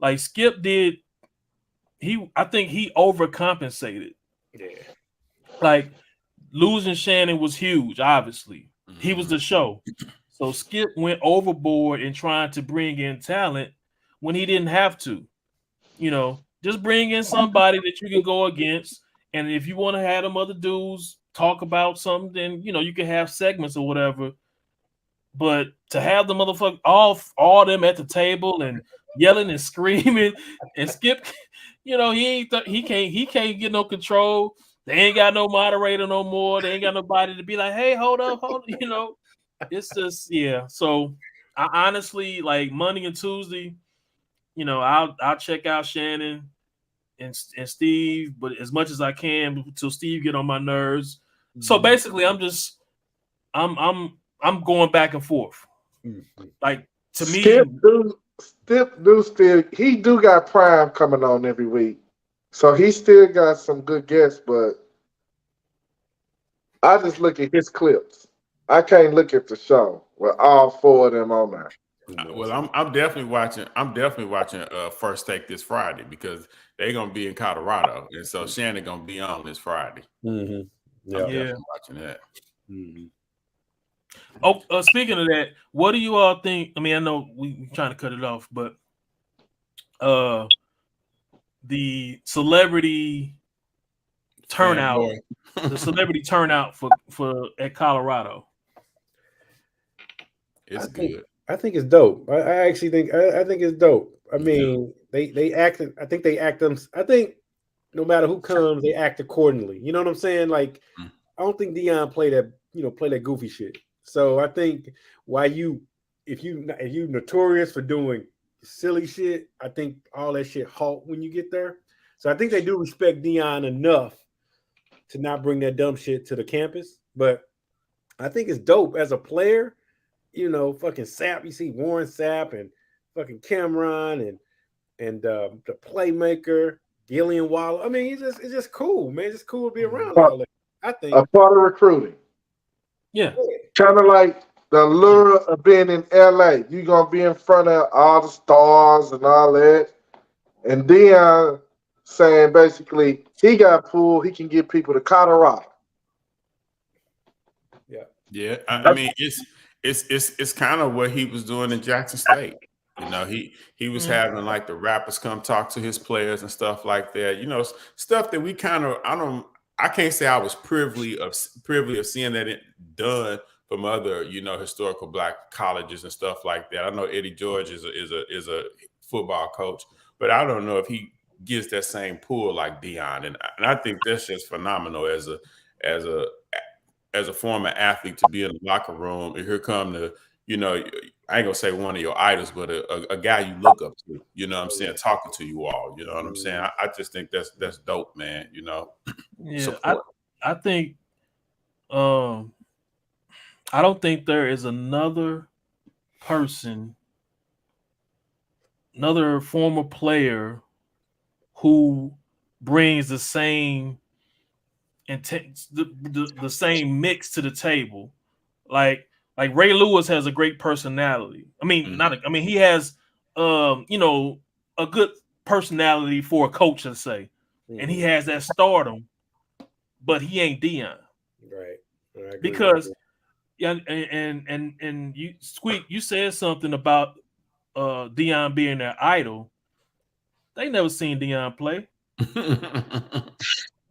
like Skip did. I think he overcompensated. Yeah. Like losing Shannon was huge, obviously. Mm-hmm. He was the show. So Skip went overboard in trying to bring in talent when he didn't have to. Just bring in somebody that you can go against. And if you want to have them other dudes talk about something, then you can have segments or whatever. But to have the motherfucker all them at the table and yelling and screaming and Skip, he can't get no control. They ain't got no moderator no more. They ain't got nobody to be like, hey, hold up. It's just So I honestly like Monday and Tuesday. I'll check out Shannon and Steve, but as much as I can until Steve get on my nerves. So basically, I'm going back and forth. Like to me, he do got Prime coming on every week, so he still got some good guests. But I just look at his clips. I can't look at the show with all four of them on there. Well, I'm definitely watching. I'm definitely watching First Take this Friday because they're gonna be in Colorado, and so Shannon gonna be on this Friday. Mm-hmm. Yeah, I'm definitely watching that. Mm-hmm. Oh, speaking of that, what do you all think? I mean, I know we're trying to cut it off, but the celebrity turnout, for at Colorado. It's good. I think it's dope. I actually think I think it's dope. I mean, they acted. I think they act them. I think no matter who comes, they act accordingly. You know what I'm saying? Like, I don't think Deion play that goofy shit. So I think if you notorious for doing silly shit, I think all that shit halt when you get there. So I think they do respect Deion enough to not bring that dumb shit to the campus. But I think it's dope as a player. Fucking Sapp. You see Warren Sapp and fucking Cameron and the playmaker Gillian Waller. I mean, it's just cool, man. It's just cool to be around all that. I think a part of recruiting. Yeah. Kind of like the allure of being in LA. You're gonna be in front of all the stars and all that. And Deion saying basically he got pulled, he can get people to Colorado. Yeah. I mean, it's kind of what he was doing in Jackson State. He was having like the rappers come talk to his players and stuff like that. Stuff that we kind of I can't say I was privy of seeing that it done from other historical Black colleges and stuff like that. I know Eddie George is a football coach, but I don't know if he gets that same pull like Deion, and I think that's just phenomenal as a former athlete to be in the locker room and here come I ain't gonna say one of your idols, but a guy you look up to, you know what I'm saying, talking to you all, you know what I'm saying? I just think that's dope, man, Yeah, I think I don't think there is another former player who brings the same the same mix to the table. Like Ray Lewis has a great personality. I mean, he has a good personality for a coach, let's say. And he has that stardom, but he ain't Deion. Right. Because and you Squeak, you said something about Deion being their idol. They never seen Deion play.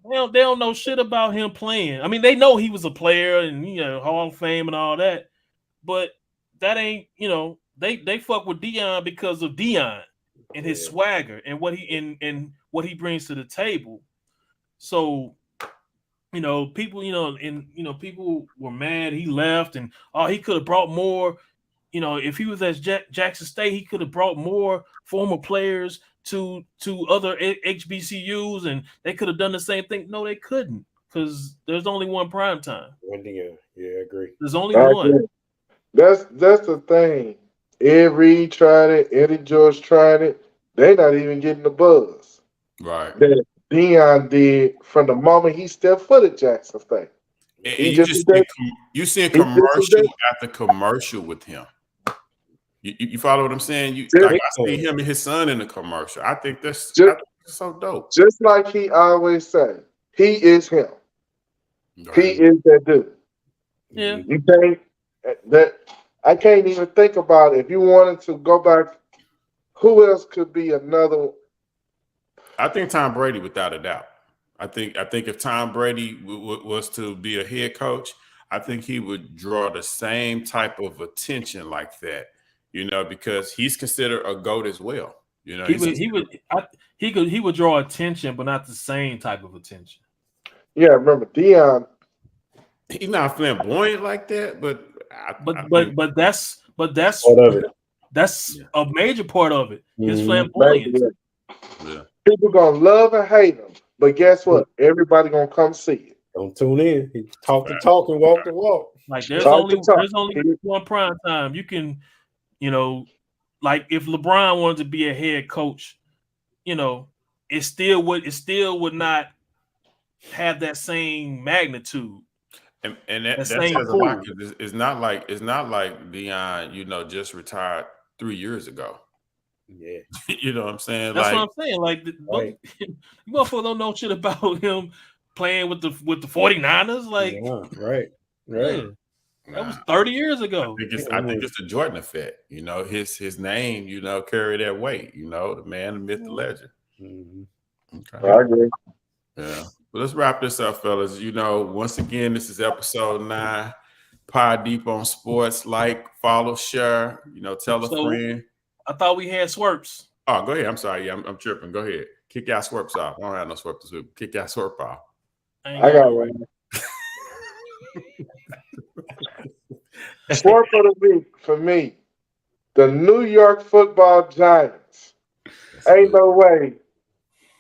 They don't know shit about him playing. I mean, they know he was a player and Hall of Fame and all that, but that ain't they fuck with Deion because of Deion and his swagger and what he brings to the table. So people, people were mad he left, and he could have brought more. If he was at Jackson State, he could have brought more former players to other HBCUs, and they could have done the same thing. No, they couldn't, because there's only one prime time. Yeah, I agree. There's only one. Agree. That's the thing. Ed Reed tried it. Eddie George tried it. They not even getting the buzz Right. that Deion did from the moment he stepped foot at Jackson State. And He you just just did- you seeing he just commercial did- after commercial with him. You follow what I'm saying? I see him and his son in the commercial. I think that's so dope. Just like he always said, he is him. Right. He is that dude. Yeah. You can't I can't even think about it. If you wanted to go back, who else could be another? I think Tom Brady, without a doubt. I think if Tom Brady was to be a head coach, I think he would draw the same type of attention like that. Because he's considered a GOAT as well. He would draw attention, but not the same type of attention. Yeah, remember Deion. He's not flamboyant like that, but that's Part of it. That's a major part of it. His Mhm. flamboyance. yeah. People gonna love and hate him, but guess what? Everybody gonna come see it. Don't tune in. He talk the talk and walk the walk. Like there's Talk only to talk. one prime time. You can, like if LeBron wanted to be a head coach, it still would not have that same magnitude. And that says a lot. It's not like Deion, just retired 3 years ago. Yeah. You know what I'm saying? That's what I'm saying. Like, right. You motherfuckers don't know shit about him playing with the 49ers. Like, right. Yeah, that was 30 years ago. I think it's the Jordan effect. His name, carry that weight. The man, the myth, the legend. Mm-hmm. Okay. I agree. Yeah. Well, let's wrap this up, fellas. Once again, this is episode 9. Pod Deep on Sports. Like, follow, share. Tell a friend. I thought we had swerps. Oh, go ahead. I'm sorry. Yeah, I'm tripping. Go ahead. Kick y'all swerps off. I don't have no swerp this week. Kick y'all swerp off. I got one. Sport for the week for me. The New York Football Giants. Ain't no way.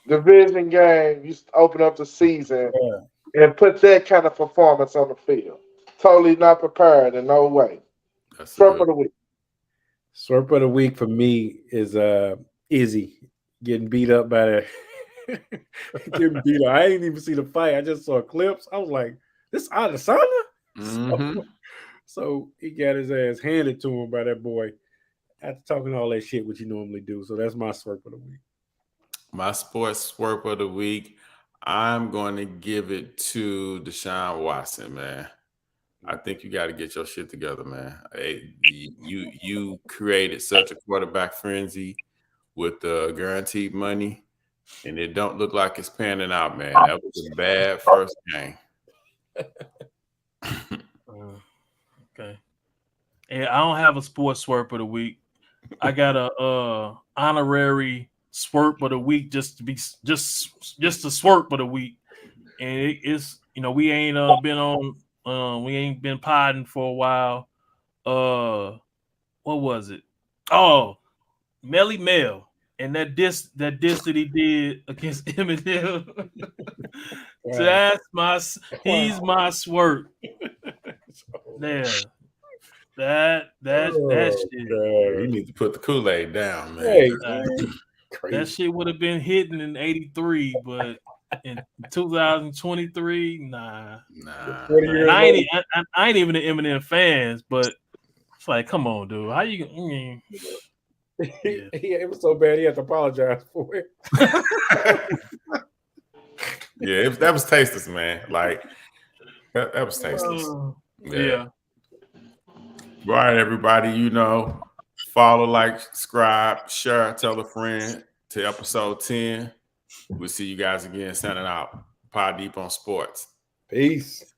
Division game, you open up the season and put that kind of performance on the field. Totally not prepared in no way. Sport for the week. Swerp of the week for me is Izzy getting beat up by the getting beat up. I didn't even see the fight. I just saw clips. I was like, this Adesanya? Mm-hmm. So he got his ass handed to him by that boy after talking all that shit, which you normally do. So that's my swerp of the week. My sports swerp of the week, I'm going to give it to Deshaun Watson, man. I think you got to get your shit together, man. Hey, you created such a quarterback frenzy with the guaranteed money, and it don't look like it's panning out, man. That was a bad first game. Okay. And I don't have a sports swerp of the week. I got a honorary swerp of the week, just a swerp of the week, and it's we ain't been on. We ain't been podding for a while. What was it? Oh, Melly Mel and that diss that he did against Eminem. Wow. He's my swerp. Yeah. That shit. You need to put the Kool-Aid down, man. That shit would have been hitting in '83, but in 2023, nah. And I ain't even an Eminem fans, but it's like, come on, dude. How you? It was so bad he had to apologize for it. Yeah, that was tasteless, man. Like that was tasteless. Yeah. All right, everybody. Follow, like, subscribe, share, tell a friend to episode 10. We'll see you guys again. Signing out. Pod Deep on Sports. Peace.